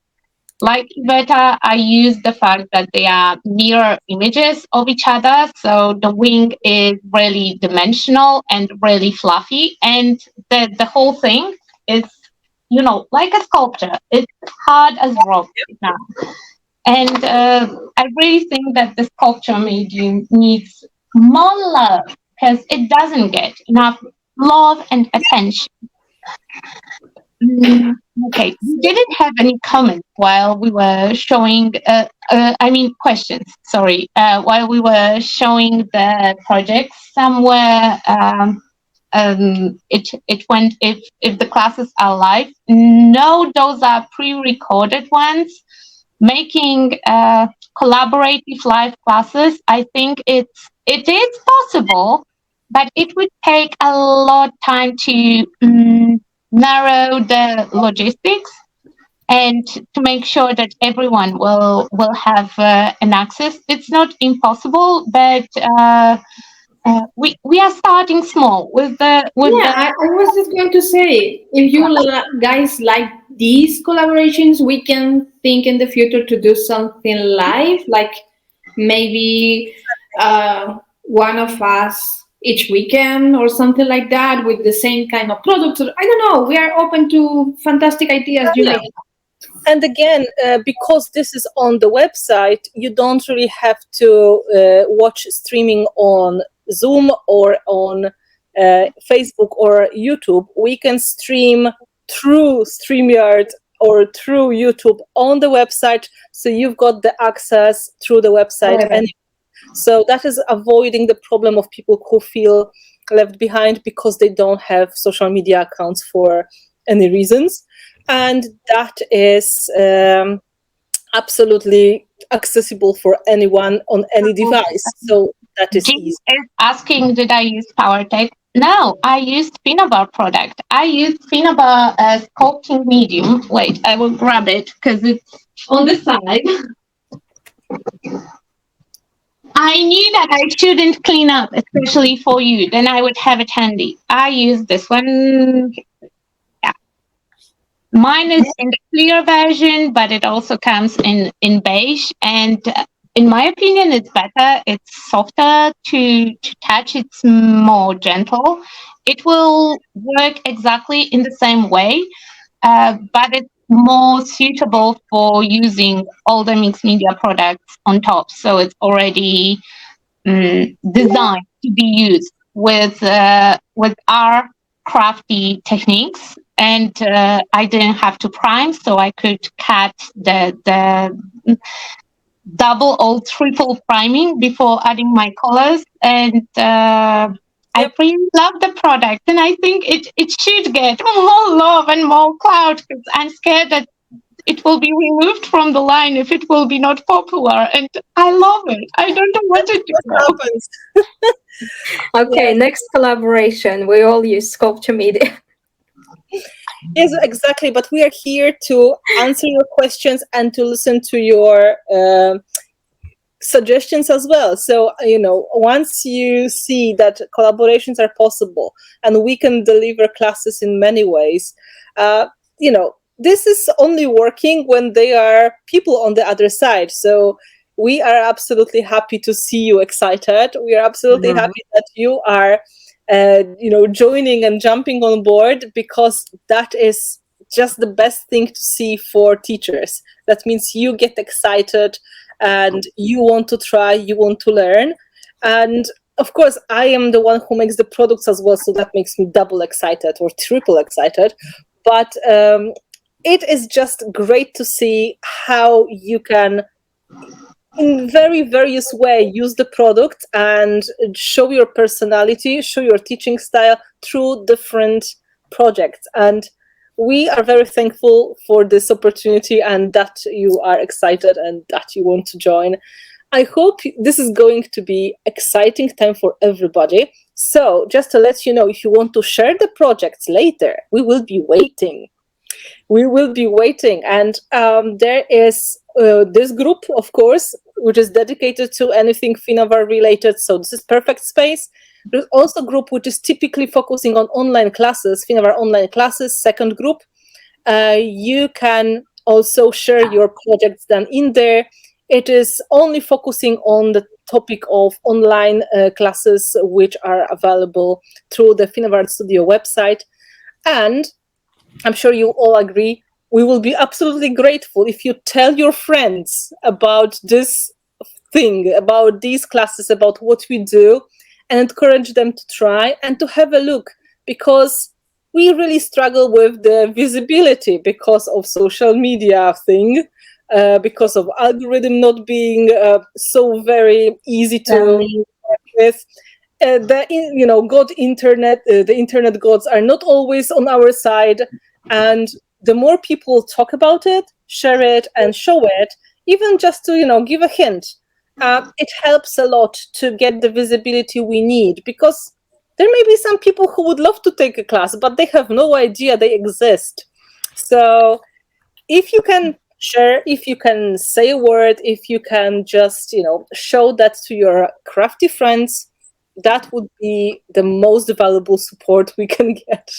Like Iveta, I use the fact that they are mirror images of each other. So the wing is really dimensional and really fluffy. And the whole thing is, like a sculpture. It's hard as rock now. And I really think that the sculpture medium needs more love, because it doesn't get enough love and attention. Okay, we didn't have any comments while we were showing, questions, sorry, while we were showing the project. Somewhere it went, if the classes are live. No, those are pre-recorded ones. Making collaborative live classes, I think it is possible, but it would take a lot of time to narrow the logistics. and to make sure that everyone will have an access. It's not impossible, but we are starting small with the Yeah, I was just going to say, if you guys like these collaborations, we can think in the future to do something live, like maybe one of us each weekend or something like that with the same kind of products. I don't know. We are open to fantastic ideas, Julie. And again, because this is on the website, you don't really have to watch streaming on Zoom or on Facebook or YouTube. We can stream through StreamYard or through YouTube on the website, so you've got the access through the website. And so that is avoiding the problem of people who feel left behind because they don't have social media accounts for any reasons. And that is absolutely accessible for anyone on any device. So that is easy. Is asking, did I use PowerTech? No, I used Finnabair product. I used Finnabair sculpting medium. Wait, I will grab it because it's on the side. I knew that I shouldn't clean up, especially for you. Then I would have it handy. I used this one. Mine is in the clear version, but it also comes in beige. And in my opinion, it's better. It's softer to touch. It's more gentle. It will work exactly in the same way, but it's more suitable for using all the mixed media products on top. So it's already designed to be used with our crafty techniques. And I didn't have to prime, so I could cut the double or triple priming before adding my colors. And I really love the product, and I think it should get more love and more clout, because I'm scared that it will be removed from the line if it will be not popular. And I love it. I don't know what to do. Happens. Okay, next collaboration. We all use sculpture media. Yes, exactly. But we are here to answer your questions and to listen to your suggestions as well. So, once you see that collaborations are possible and we can deliver classes in many ways, this is only working when there are people on the other side. So we are absolutely happy to see you excited. We are absolutely happy that you are joining and jumping on board, because that is just the best thing to see for teachers. That means you get excited and you want to try, you want to learn. And of course, I am the one who makes the products as well, so that makes me double excited or triple excited. But it is just great to see how you can, in very various way, use the product and show your personality, show your teaching style through different projects. And we are very thankful for this opportunity and that you are excited and that you want to join. I hope this is going to be exciting time for everybody. So just to let you know, if you want to share the projects later, we will be waiting. We will be waiting. And there is this group, of course, which is dedicated to anything Finnabair related. So this is perfect space. There's also a group which is typically focusing on online classes, Finnabair online classes, second group. You can also share your projects then in there. It is only focusing on the topic of online classes, which are available through the Finnabair Art Studio website. And I'm sure you all agree, we will be absolutely grateful if you tell your friends about this thing, about these classes, about what we do, and encourage them to try and to have a look, because we really struggle with the visibility because of social media thing, because of algorithm not being so very easy to work with. The internet gods are not always on our side, and the more people talk about it, share it, and show it, even just to give a hint, it helps a lot to get the visibility we need, because there may be some people who would love to take a class, but they have no idea they exist. So if you can share, if you can say a word, if you can just, show that to your crafty friends, that would be the most valuable support we can get.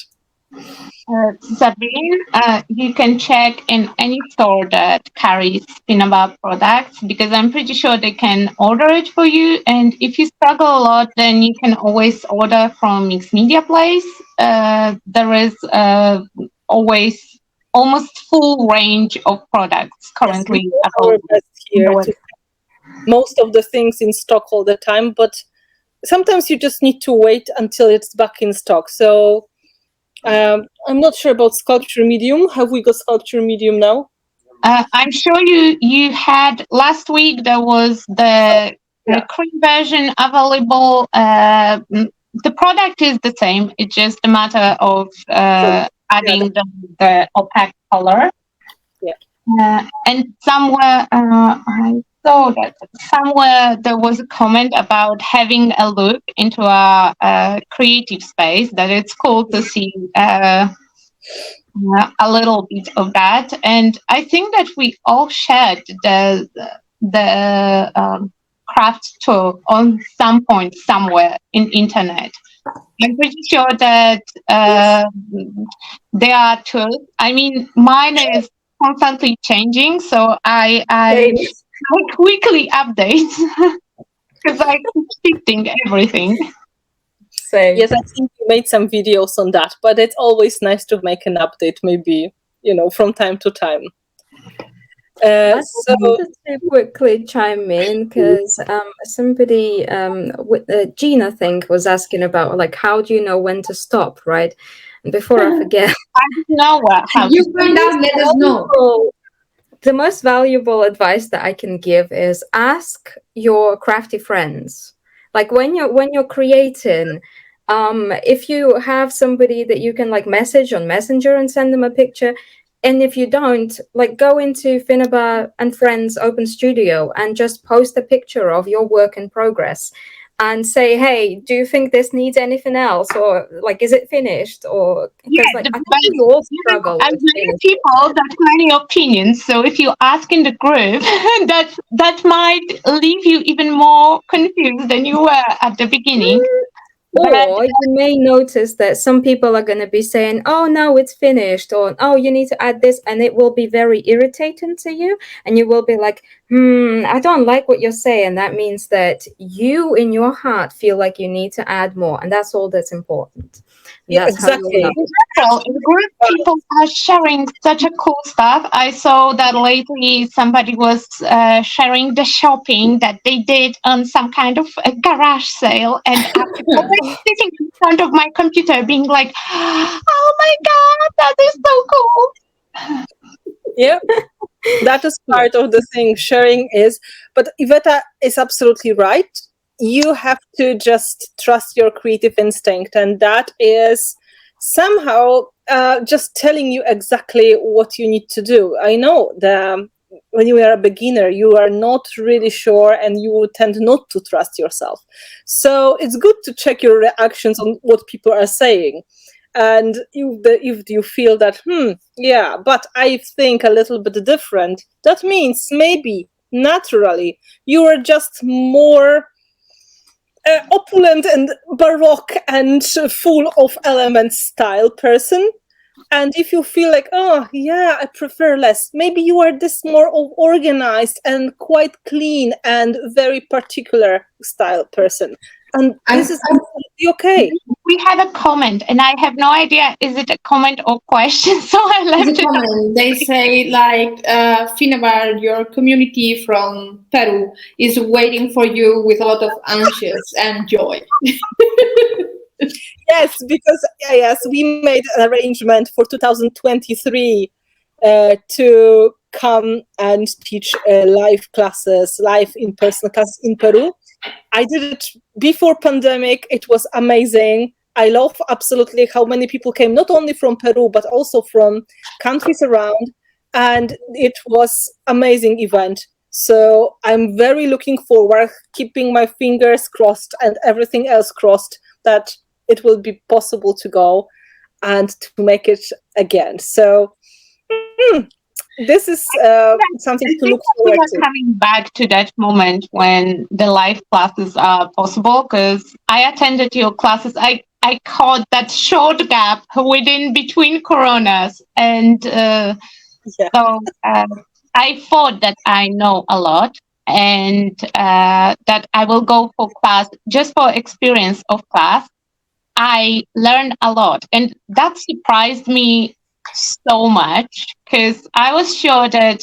Sabine, you can check in any store that carries Finnabair products, because I'm pretty sure they can order it for you. And if you struggle a lot, then you can always order from Mixed Media Place. There is always almost full range of products currently Yes, we do our available. best here to have most of the things in stock all the time, but sometimes you just need to wait until it's back in stock. So I'm not sure about Sculpture Medium. Have we got Sculpture Medium now? I'm sure you had last week. There was the cream version available. The product is the same. It's just a matter of adding the opaque color. Yeah. And somewhere I saw that somewhere there was a comment about having a look into a creative space. That it's cool to see a little bit of that. And I think that we all shared the craft tour on some point somewhere in internet. I'm pretty sure that there are tools. I mean, mine is constantly changing, so I quickly update because I keep shifting everything. Same. Yes, I think you made some videos on that, but it's always nice to make an update, maybe, from time to time. I wanted to quickly chime in because somebody with Gina, I think, was asking about like, how do you know when to stop, right? And before I forget, I know how You find out, let us know. the most valuable advice that I can give is ask your crafty friends. Like when you're creating, if you have somebody that you can like message on Messenger and send them a picture. And if you don't, like go into Finnabair and Friends Open Studio and just post a picture of your work in progress and say, hey, do you think this needs anything else? Or like, is it finished? Or because I think we all struggle with many people, that's many opinions. So if you ask in the group, that might leave you even more confused than you were at the beginning. Or you may notice that some people are going to be saying, oh, no, it's finished, or, oh, you need to add this, and it will be very irritating to you. And you will be like, I don't like what you're saying. That means that you, in your heart, feel like you need to add more. And that's all that's important. Yeah, that's exactly. How in general, in group, people are sharing such a cool stuff. I saw that lately somebody was sharing the shopping that they did on some kind of a garage sale, and I was sitting in front of my computer being like, oh my god, that is so cool. Yeah, that is part of the thing sharing is, but Iveta is absolutely right. You have to just trust your creative instinct, and that is somehow just telling you exactly what you need to do. I know that when you are a beginner, you are not really sure and you will tend not to trust yourself. So it's good to check your reactions on what people are saying. And if you feel that, yeah, but I think a little bit different, that means maybe naturally you are just more opulent and baroque and full of elements style person. And if you feel like, oh yeah, I prefer less, maybe you are this more organized and quite clean and very particular style person. And this is absolutely okay. We had a comment, and I have no idea, is it a comment or question? So I left it. Comment. They say like, Finnabair, your community from Peru is waiting for you with a lot of anxious and joy. Yes, because we made an arrangement for 2023 to come and teach live in-person classes in Peru. I did it before pandemic. It was amazing. I love absolutely how many people came, not only from Peru, but also from countries around. And it was amazing event. So I'm very looking forward, keeping my fingers crossed and everything else crossed, that it will be possible to go and to make it again. So this is something I to think look that we forward are to. coming back to that moment when the live classes are possible, because I attended your classes. I caught that short gap between coronas, and Yeah. so I thought that I know a lot, and that I will go for class just for experience of class. I learned a lot, and that surprised me so much, because I was sure that,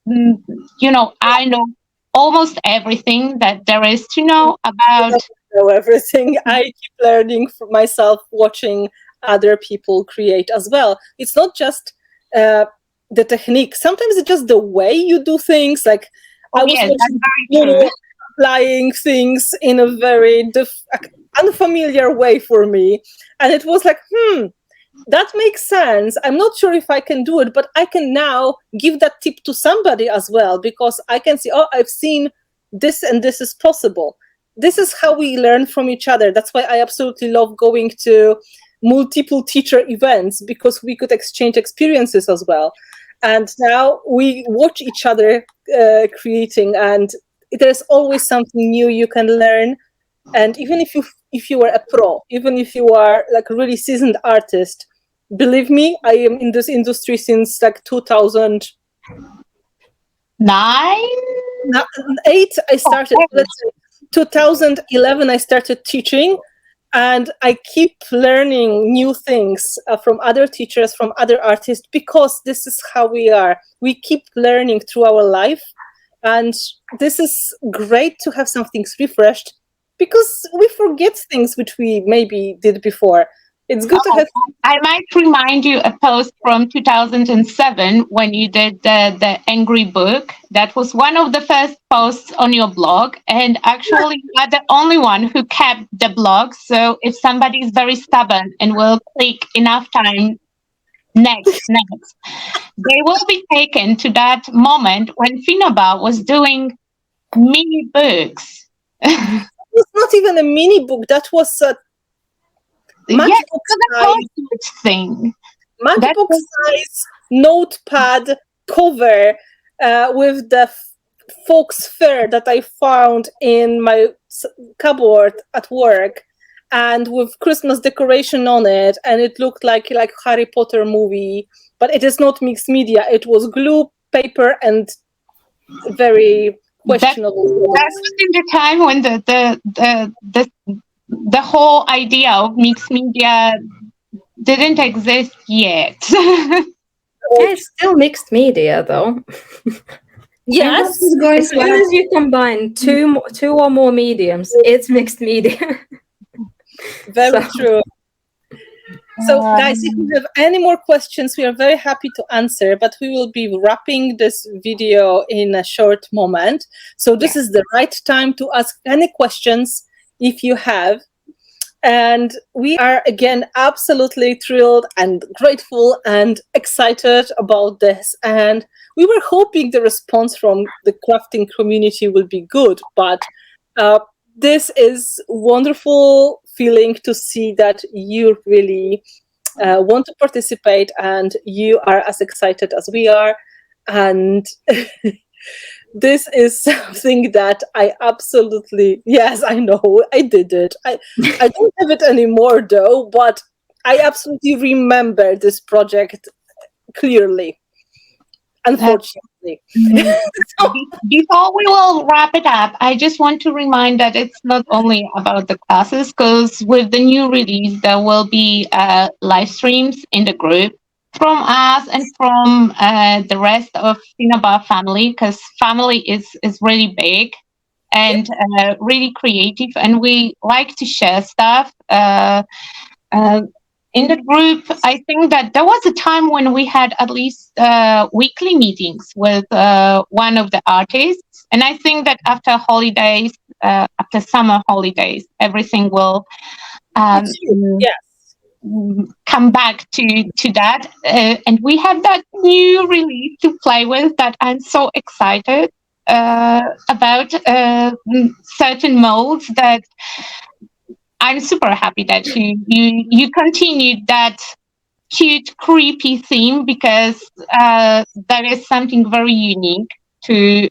I know almost everything that there is to know I about. don't know everything. I keep learning for myself, watching other people create as well. It's not just the technique. Sometimes it's just the way you do things. Like I Oh, was yes, that's watching very true. applying things in a very unfamiliar way for me, and it was like, that makes sense. I'm not sure if I can do it, but I can now give that tip to somebody as well, because I can see, oh, I've seen this and this is possible. This is how we learn from each other. That's why I absolutely love going to multiple teacher events, because we could exchange experiences as well. And now we watch each other creating, and there's always something new you can learn. And even if you are a pro, even if you are like a really seasoned artist, believe me, I am in this industry since like 2008. 9. I started. Let's say 2011. I started teaching, and I keep learning new things from other teachers, from other artists, because this is how we are. We keep learning through our life, and this is great to have some things refreshed, because we forget things which we maybe did before. It's good to have. I might remind you a post from 2007 when you did the Angry Book. That was one of the first posts on your blog. And actually, you are the only one who kept the blog. So if somebody is very stubborn and will click enough time, next, they will be taken to that moment when Finnabair was doing mini books. It was not even a mini book. That was a matchbook the thing. matchbook size notepad cover with the fox fur that I found in my cupboard at work, and with Christmas decoration on it, and it looked like Harry Potter movie, but it is not mixed media. It was glue, paper, and very questionable. That was in the time when the whole idea of mixed media didn't exist yet. Yeah, it's still mixed media, though. Yes, As soon as you combine two or more mediums, it's mixed media. very true. So, guys, if you have any more questions, we are very happy to answer, but we will be wrapping this video in a short moment. So this is the right time to ask any questions if you have. And we are, again, absolutely thrilled and grateful and excited about this. And we were hoping the response from the crafting community will be good, but this is wonderful feeling to see that you really want to participate and you are as excited as we are. And this is something that I absolutely, yes, I know, I did it. I don't have it anymore though, but I absolutely remember this project clearly, unfortunately. Before we will wrap it up, I just want to remind that it's not only about the classes, because with the new release, there will be live streams in the group from us and from the rest of Finnabair family, because family is really big and really creative, and we like to share stuff. In the group, I think that there was a time when we had at least weekly meetings with one of the artists. And I think that after holidays, after summer holidays, everything will come back to that. And we have that new release to play with that I'm so excited about, certain molds that I'm super happy that you continued that cute, creepy theme because that is something very unique to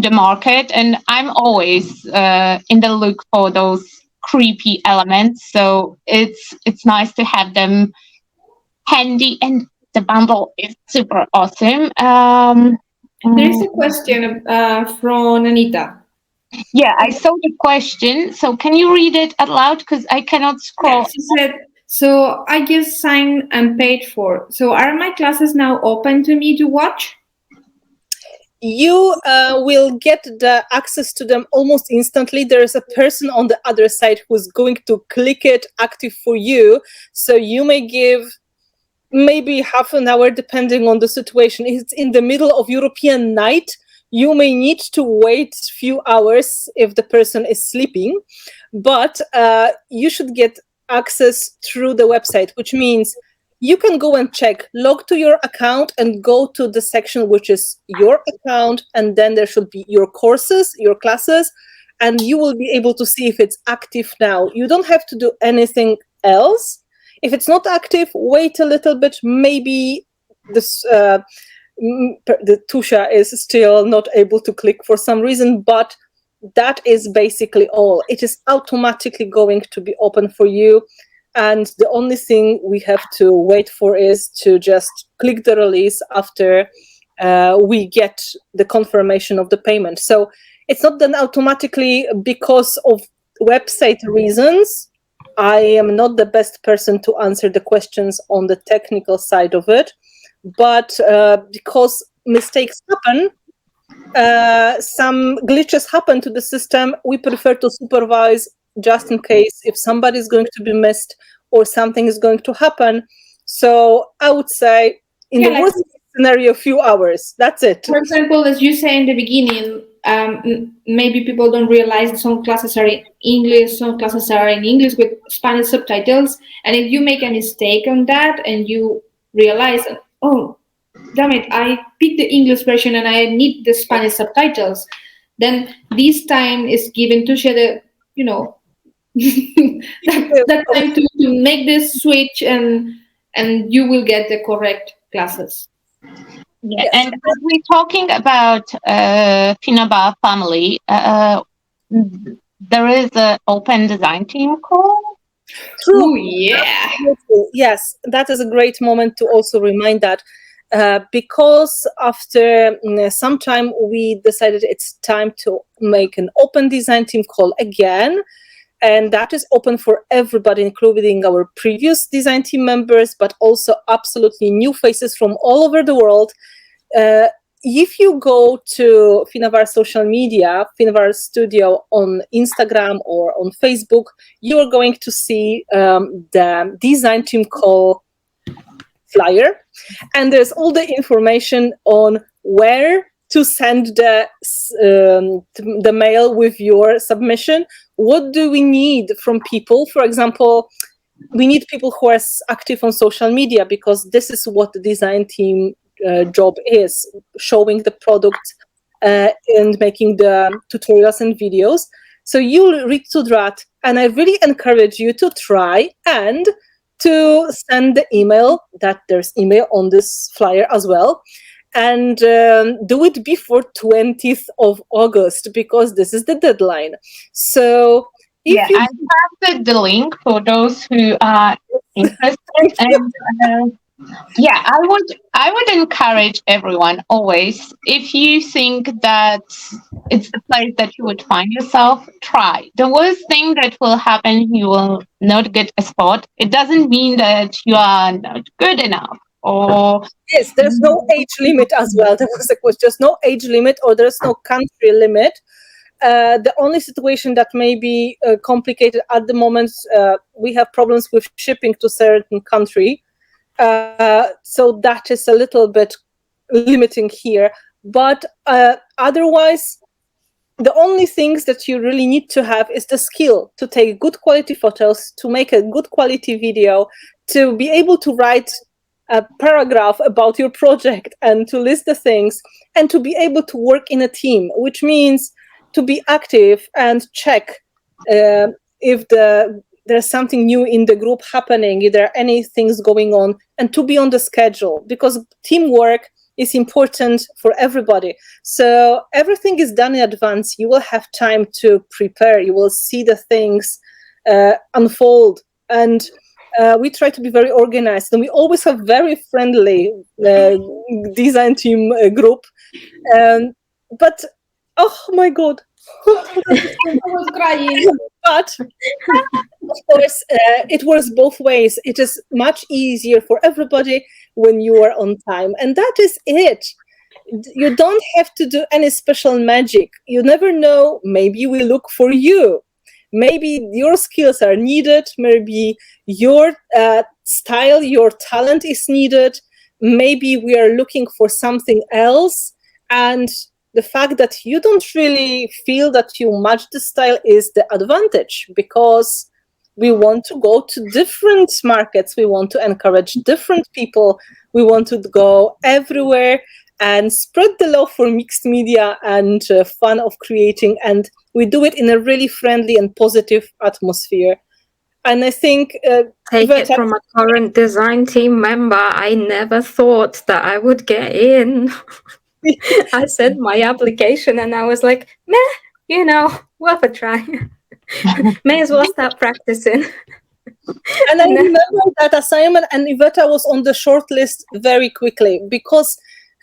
the market, and I'm always in the look for those creepy elements. So it's nice to have them handy, and the bundle is super awesome. There is a question from Anita. Yeah, I saw the question. So can you read it out loud? Because I cannot scroll. Yeah, she said, so I just signed and paid for. So are my classes now open to me to watch? You will get the access to them almost instantly. There is a person on the other side who's going to click it active for you. So you may give maybe half an hour, depending on the situation. If it's in the middle of European night, you may need to wait a few hours if the person is sleeping. But you should get access through the website, which means you can go and check, log to your account and go to the section which is your account, and then there should be your courses, your classes, and you will be able to see if it's active now. You don't have to do anything else. If it's not active, wait a little bit. Maybe this the Tusha is still not able to click for some reason, but that is basically all. It is automatically going to be open for you. And the only thing we have to wait for is to just click the release after we get the confirmation of the payment. So it's not done automatically because of website reasons. I am not the best person to answer the questions on the technical side of it, but because mistakes happen, some glitches happen to the system, we prefer to supervise just in case if somebody is going to be missed or something is going to happen. So I would say in the worst scenario, a few hours. That's it. For example, as you say in the beginning, maybe people don't realize some classes are in English, some classes are in English with Spanish subtitles. And if you make a mistake on that and you realize, oh, damn it, I picked the English version and I need the Spanish subtitles, then this time is given to share the, that time to make this switch, and you will get the correct classes. Yeah, yes. And as we're talking about Finnabair family, there is an open design team call. True. Ooh, yeah. Yes, that is a great moment to also remind that. Because after some time we decided it's time to make an open design team call again, and that is open for everybody, including our previous design team members, but also absolutely new faces from all over the world. If you go to Finnabair social media, Finnabair Studio on Instagram or on Facebook, you are going to see the design team call flyer, and there's all the information on where to send the mail with your submission. What do we need from people? For example, we need people who are active on social media, because this is what the design team job is, showing the product and making the tutorials and videos. So you'll read to that, and I really encourage you to try and to send the email, that there's email on this flyer as well, and do it before 20th of August, because this is the deadline. So if I have the link for those who are interested. And I would encourage everyone always, if you think that it's the place that you would find yourself, try. The worst thing that will happen, you will not get a spot. It doesn't mean that you are not good enough. Or yes, there's no age limit as well. There was a question, just no age limit, or there's no country limit. The only situation that may be complicated at the moment, we have problems with shipping to certain country. So that is a little bit limiting here. But otherwise, the only things that you really need to have is the skill to take good quality photos, to make a good quality video, to be able to write a paragraph about your project and to list the things, and to be able to work in a team, which means to be active and check if the there's something new in the group happening, if there are any things going on, and to be on the schedule, because teamwork is important for everybody. So everything is done in advance. You will have time to prepare. You will see the things unfold. And we try to be very organized. And we always have very friendly design team group. But, oh my God. I was crying. But of course, it works both ways. It is much easier for everybody when you are on time. And that is it. You don't have to do any special magic. You never know. Maybe we look for you. Maybe your skills are needed. Maybe your style, your talent is needed. Maybe we are looking for something else. And the fact that you don't really feel that you match the style is the advantage, because we want to go to different markets. We want to encourage different people. We want to go everywhere and spread the love for mixed media and fun of creating. And we do it in a really friendly and positive atmosphere. And I think... Take it from a current design team member. I never thought that I would get in. I sent my application and I was like, meh, worth a try. May as well start practicing. And I remember that assignment, and Iveta was on the short list very quickly, because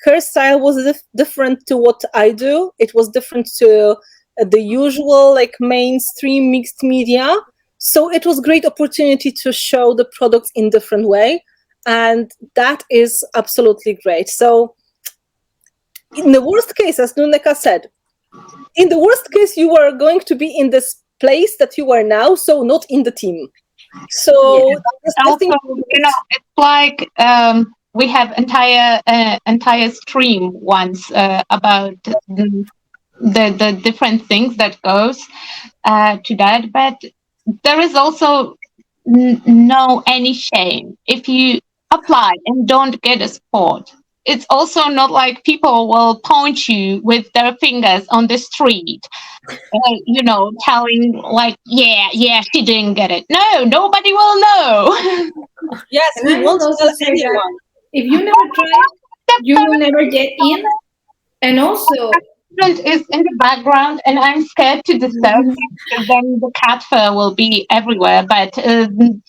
her style was different to what I do. It was different to the usual, like, mainstream mixed media. So it was a great opportunity to show the products in different way. And that is absolutely great. So in the worst case, as Nuneka said, in the worst case, you are going to be in this place that you are now, so not in the team. So also, it's like we have entire stream once about the different things that goes to that, but there is also no any shame if you apply and don't get a spot. It's also not like people will point you with their fingers on the street, telling like, yeah, she didn't get it. No, nobody will know. Yes, we won't tell anyone. If you never try, you will never get in. And also, is in the background, and I'm scared to disturb him, because then the cat fur will be everywhere. But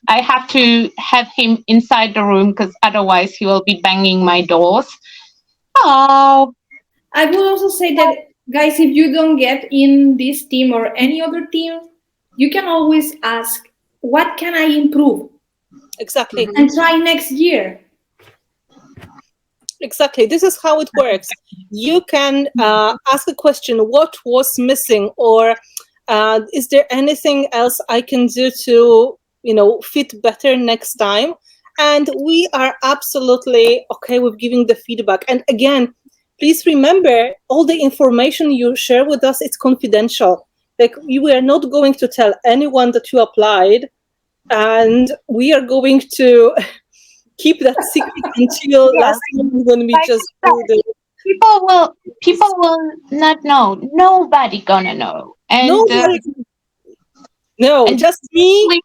I have to have him inside the room, because otherwise he will be banging my doors. Oh, I would also say that, guys, if you don't get in this team or any other team, you can always ask, what can I improve? Exactly. And try next year. Exactly. This is how it works. You can ask a question, what was missing, or is there anything else I can do to, fit better next time? And we are absolutely okay with giving the feedback. And again, please remember, all the information you share with us, it's confidential. Like, we are not going to tell anyone that you applied, and we are going to keep that secret until last month when we just do the... People will not know. Nobody gonna know. And Nobody. Just me,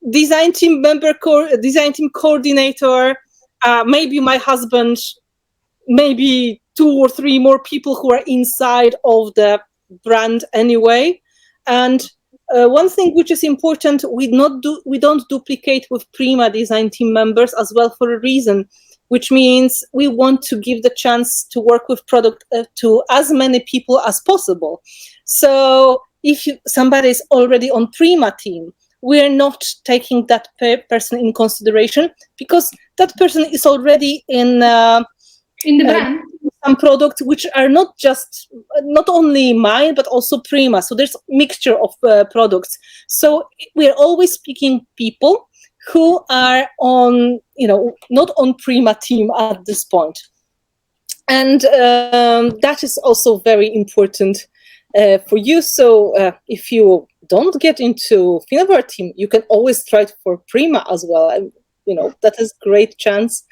design team member, design team coordinator, maybe my husband, maybe 2 or 3 more people who are inside of the brand anyway. And one thing which is important, we don't duplicate with Prima design team members as well, for a reason, which means we want to give the chance to work with product to as many people as possible. So if somebody is already on Prima team, we're not taking that person in consideration, because that person is already in the brand. Some products which are not only mine, but also Prima. So there's a mixture of products. So we're always picking people who are on, not on Prima team at this point. And that is also very important for you. So if you don't get into Finnabair team, you can always try for Prima as well. That is a great chance.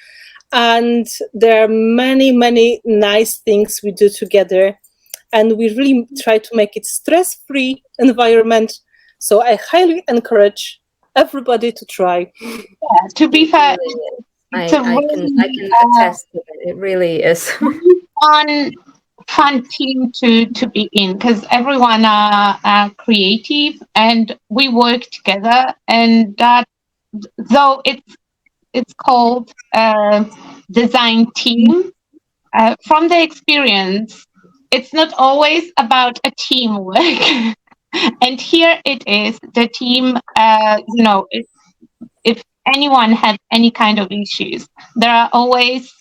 And there are many, many nice things we do together. And we really try to make it stress-free environment. So I highly encourage everybody to try. Yeah, to be fair, I it's a can attest to it. It really is. fun team to be in, because everyone are creative and we work together, and that, though it's called design team, from the experience, it's not always about a teamwork. And here it is the team. If anyone has any kind of issues, there are always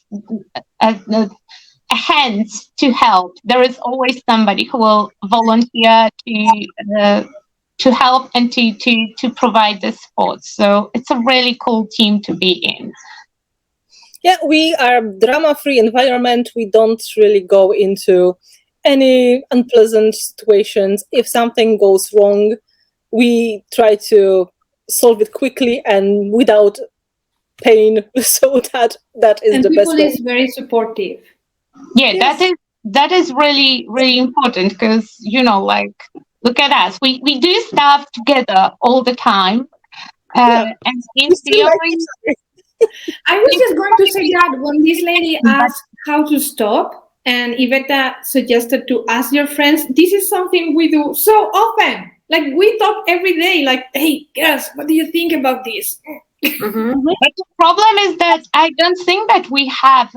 hands to help. There is always somebody who will volunteer to help and to provide the support. So it's a really cool team to be in. Yeah, we are drama-free environment. We don't really go into any unpleasant situations. If something goes wrong, we try to solve it quickly and without pain. So that is and the best people way. is very supportive. Yeah, Yes. that is really, really important, because like, look at us. We do stuff together all the time. And in We still like theory, each other. I was just going to say that when this lady asked how to stop, and Iveta suggested to ask your friends, this is something we do so often. Like, we talk every day, like, hey, girls, what do you think about this? But the problem is that I don't think that we have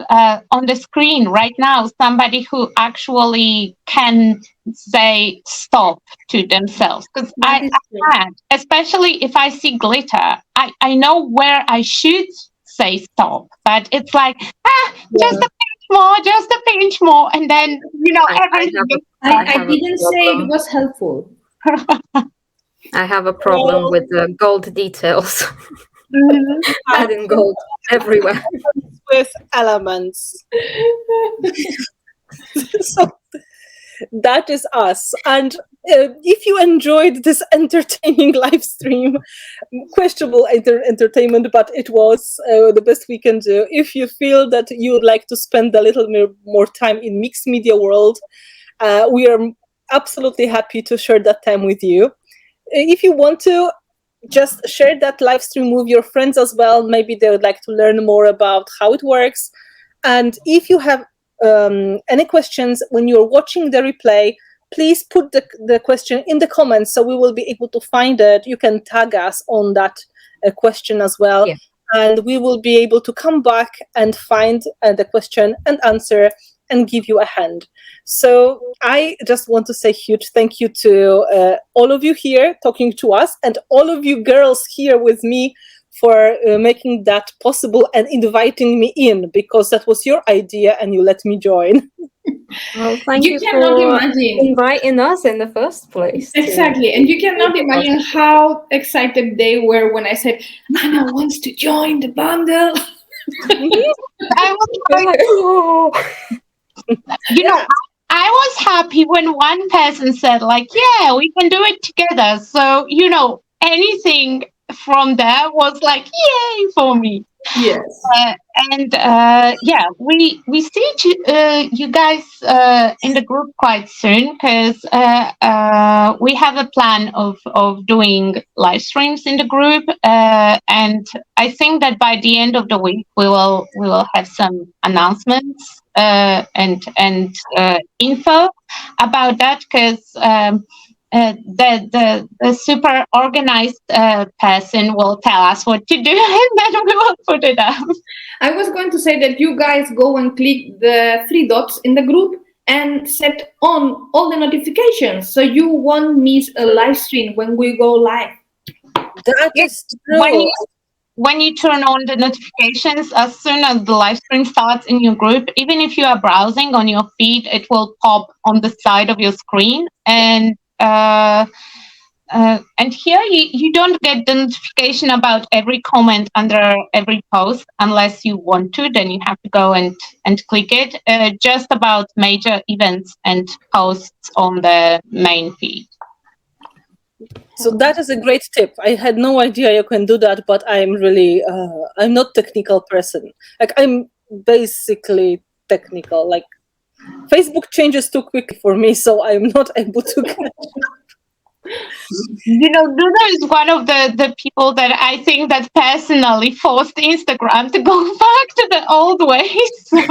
on the screen right now somebody who actually can say stop to themselves. Because I can't, especially if I see glitter. I know where I should say stop, but it's like, just a pinch more, and then, everything. I didn't say it was helpful. I have a problem with the gold details. Adding gold everywhere. With elements. So that is us. And if you enjoyed this entertaining live stream, questionable entertainment, but it was the best we can do. If you feel that you would like to spend a little more time in mixed media world, we are absolutely happy to share that time with you. If you want to, just share that live stream with your friends as well. Maybe they would like to learn more about how it works. And if you have any questions when you're watching the replay, please put the question in the comments so we will be able to find it. You can tag us on that question as well. Yeah. And we will be able to come back and find the question and answer and give you a hand. So I just want to say huge thank you to all of you here talking to us, and all of you girls here with me for making that possible and inviting me in, because that was your idea and you let me join. Well, thank you for inviting us in the first place. Exactly. And you cannot imagine how excited they were when I said, Anna wants to join the bundle. I was like, I was happy when one person said, like, yeah, we can do it together. So, anything from there was like, yay for me. Yes. We see you guys in the group quite soon, because we have a plan of doing live streams in the group, and I think that by the end of the week we will have some announcements and info about that, because the super organized person will tell us what to do, and then we will put it up. I was going to say that you guys go and click the 3 dots in the group and set on all the notifications, so you won't miss a live stream when we go live. That is true. When you turn on the notifications, as soon as the live stream starts in your group, even if you are browsing on your feed, it will pop on the side of your screen. And here you don't get the notification about every comment under every post unless you want to. Then you have to go and click it. Just about major events and posts on the main feed. So that is a great tip. I had no idea you can do that, but I'm really, I'm not technical person. Like, I'm basically technical. Like, Facebook changes too quickly for me, so I'm not able to catch up. Nuna is one of the people that I think that personally forced Instagram to go back to the old ways. So.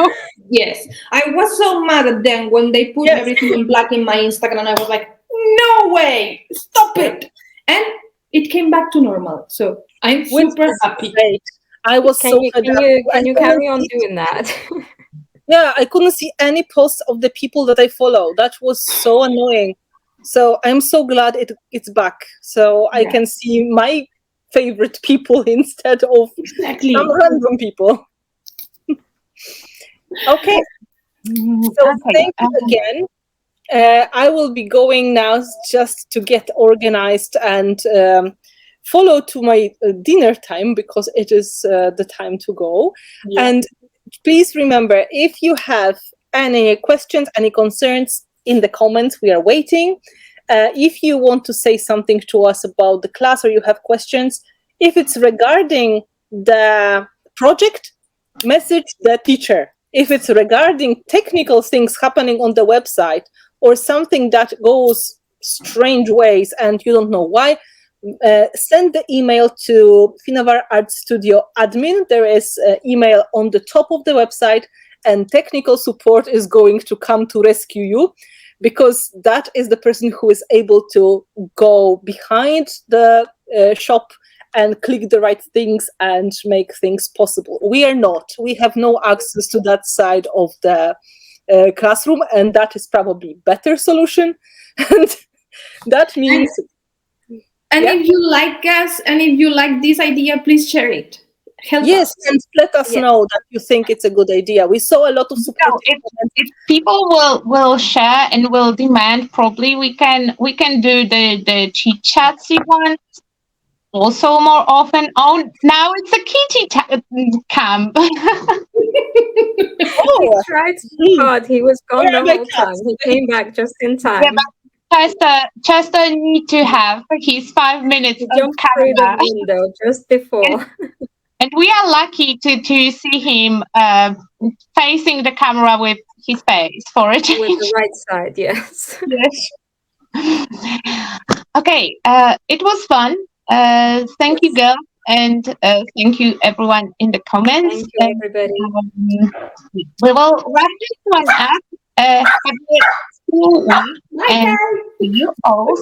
Yes, I was so mad at them when they put everything in black in my Instagram, and I was like, no way, stop it. And it came back to normal. So I'm super happy. Great. I was Can so you carry on doing that? Yeah, I couldn't see any posts of the people that I follow. That was so annoying. So I'm so glad it's back. So I can see my favorite people instead of some random people. Okay. So thank you again. I will be going now just to get organized and follow to my dinner time, because it is the time to go. Yeah. And please remember, if you have any questions, any concerns, in the comments, we are waiting. If you want to say something to us about the class, or you have questions, if it's regarding the project, message the teacher. If it's regarding technical things happening on the website, or something that goes strange ways and you don't know why, send the email to Finnabair Art Studio admin. There is an email on the top of the website, and technical support is going to come to rescue you, because that is the person who is able to go behind the shop and click the right things and make things possible. We are not. We have no access to that side of the classroom, and that is probably better solution. And that means... And if you like us, and if you like this idea, please share it. Help us. And let us know that you think it's a good idea. We saw a lot of support. If people will share and will demand, probably we can do the chit chatsy ones also more often. Oh, now it's a kitty camp. He tried so hard. He was gone the whole time. He came back just in time. Yeah, but Chester need to have his 5 minutes. He jumped through the window just before. And we are lucky to see him facing the camera with his face for a change. With the right side, yes. Yes. Okay, it was fun. Thank you, girls, and thank you, everyone in the comments. Thank you, everybody. We will wrap this one up. Have a school week, and see you all.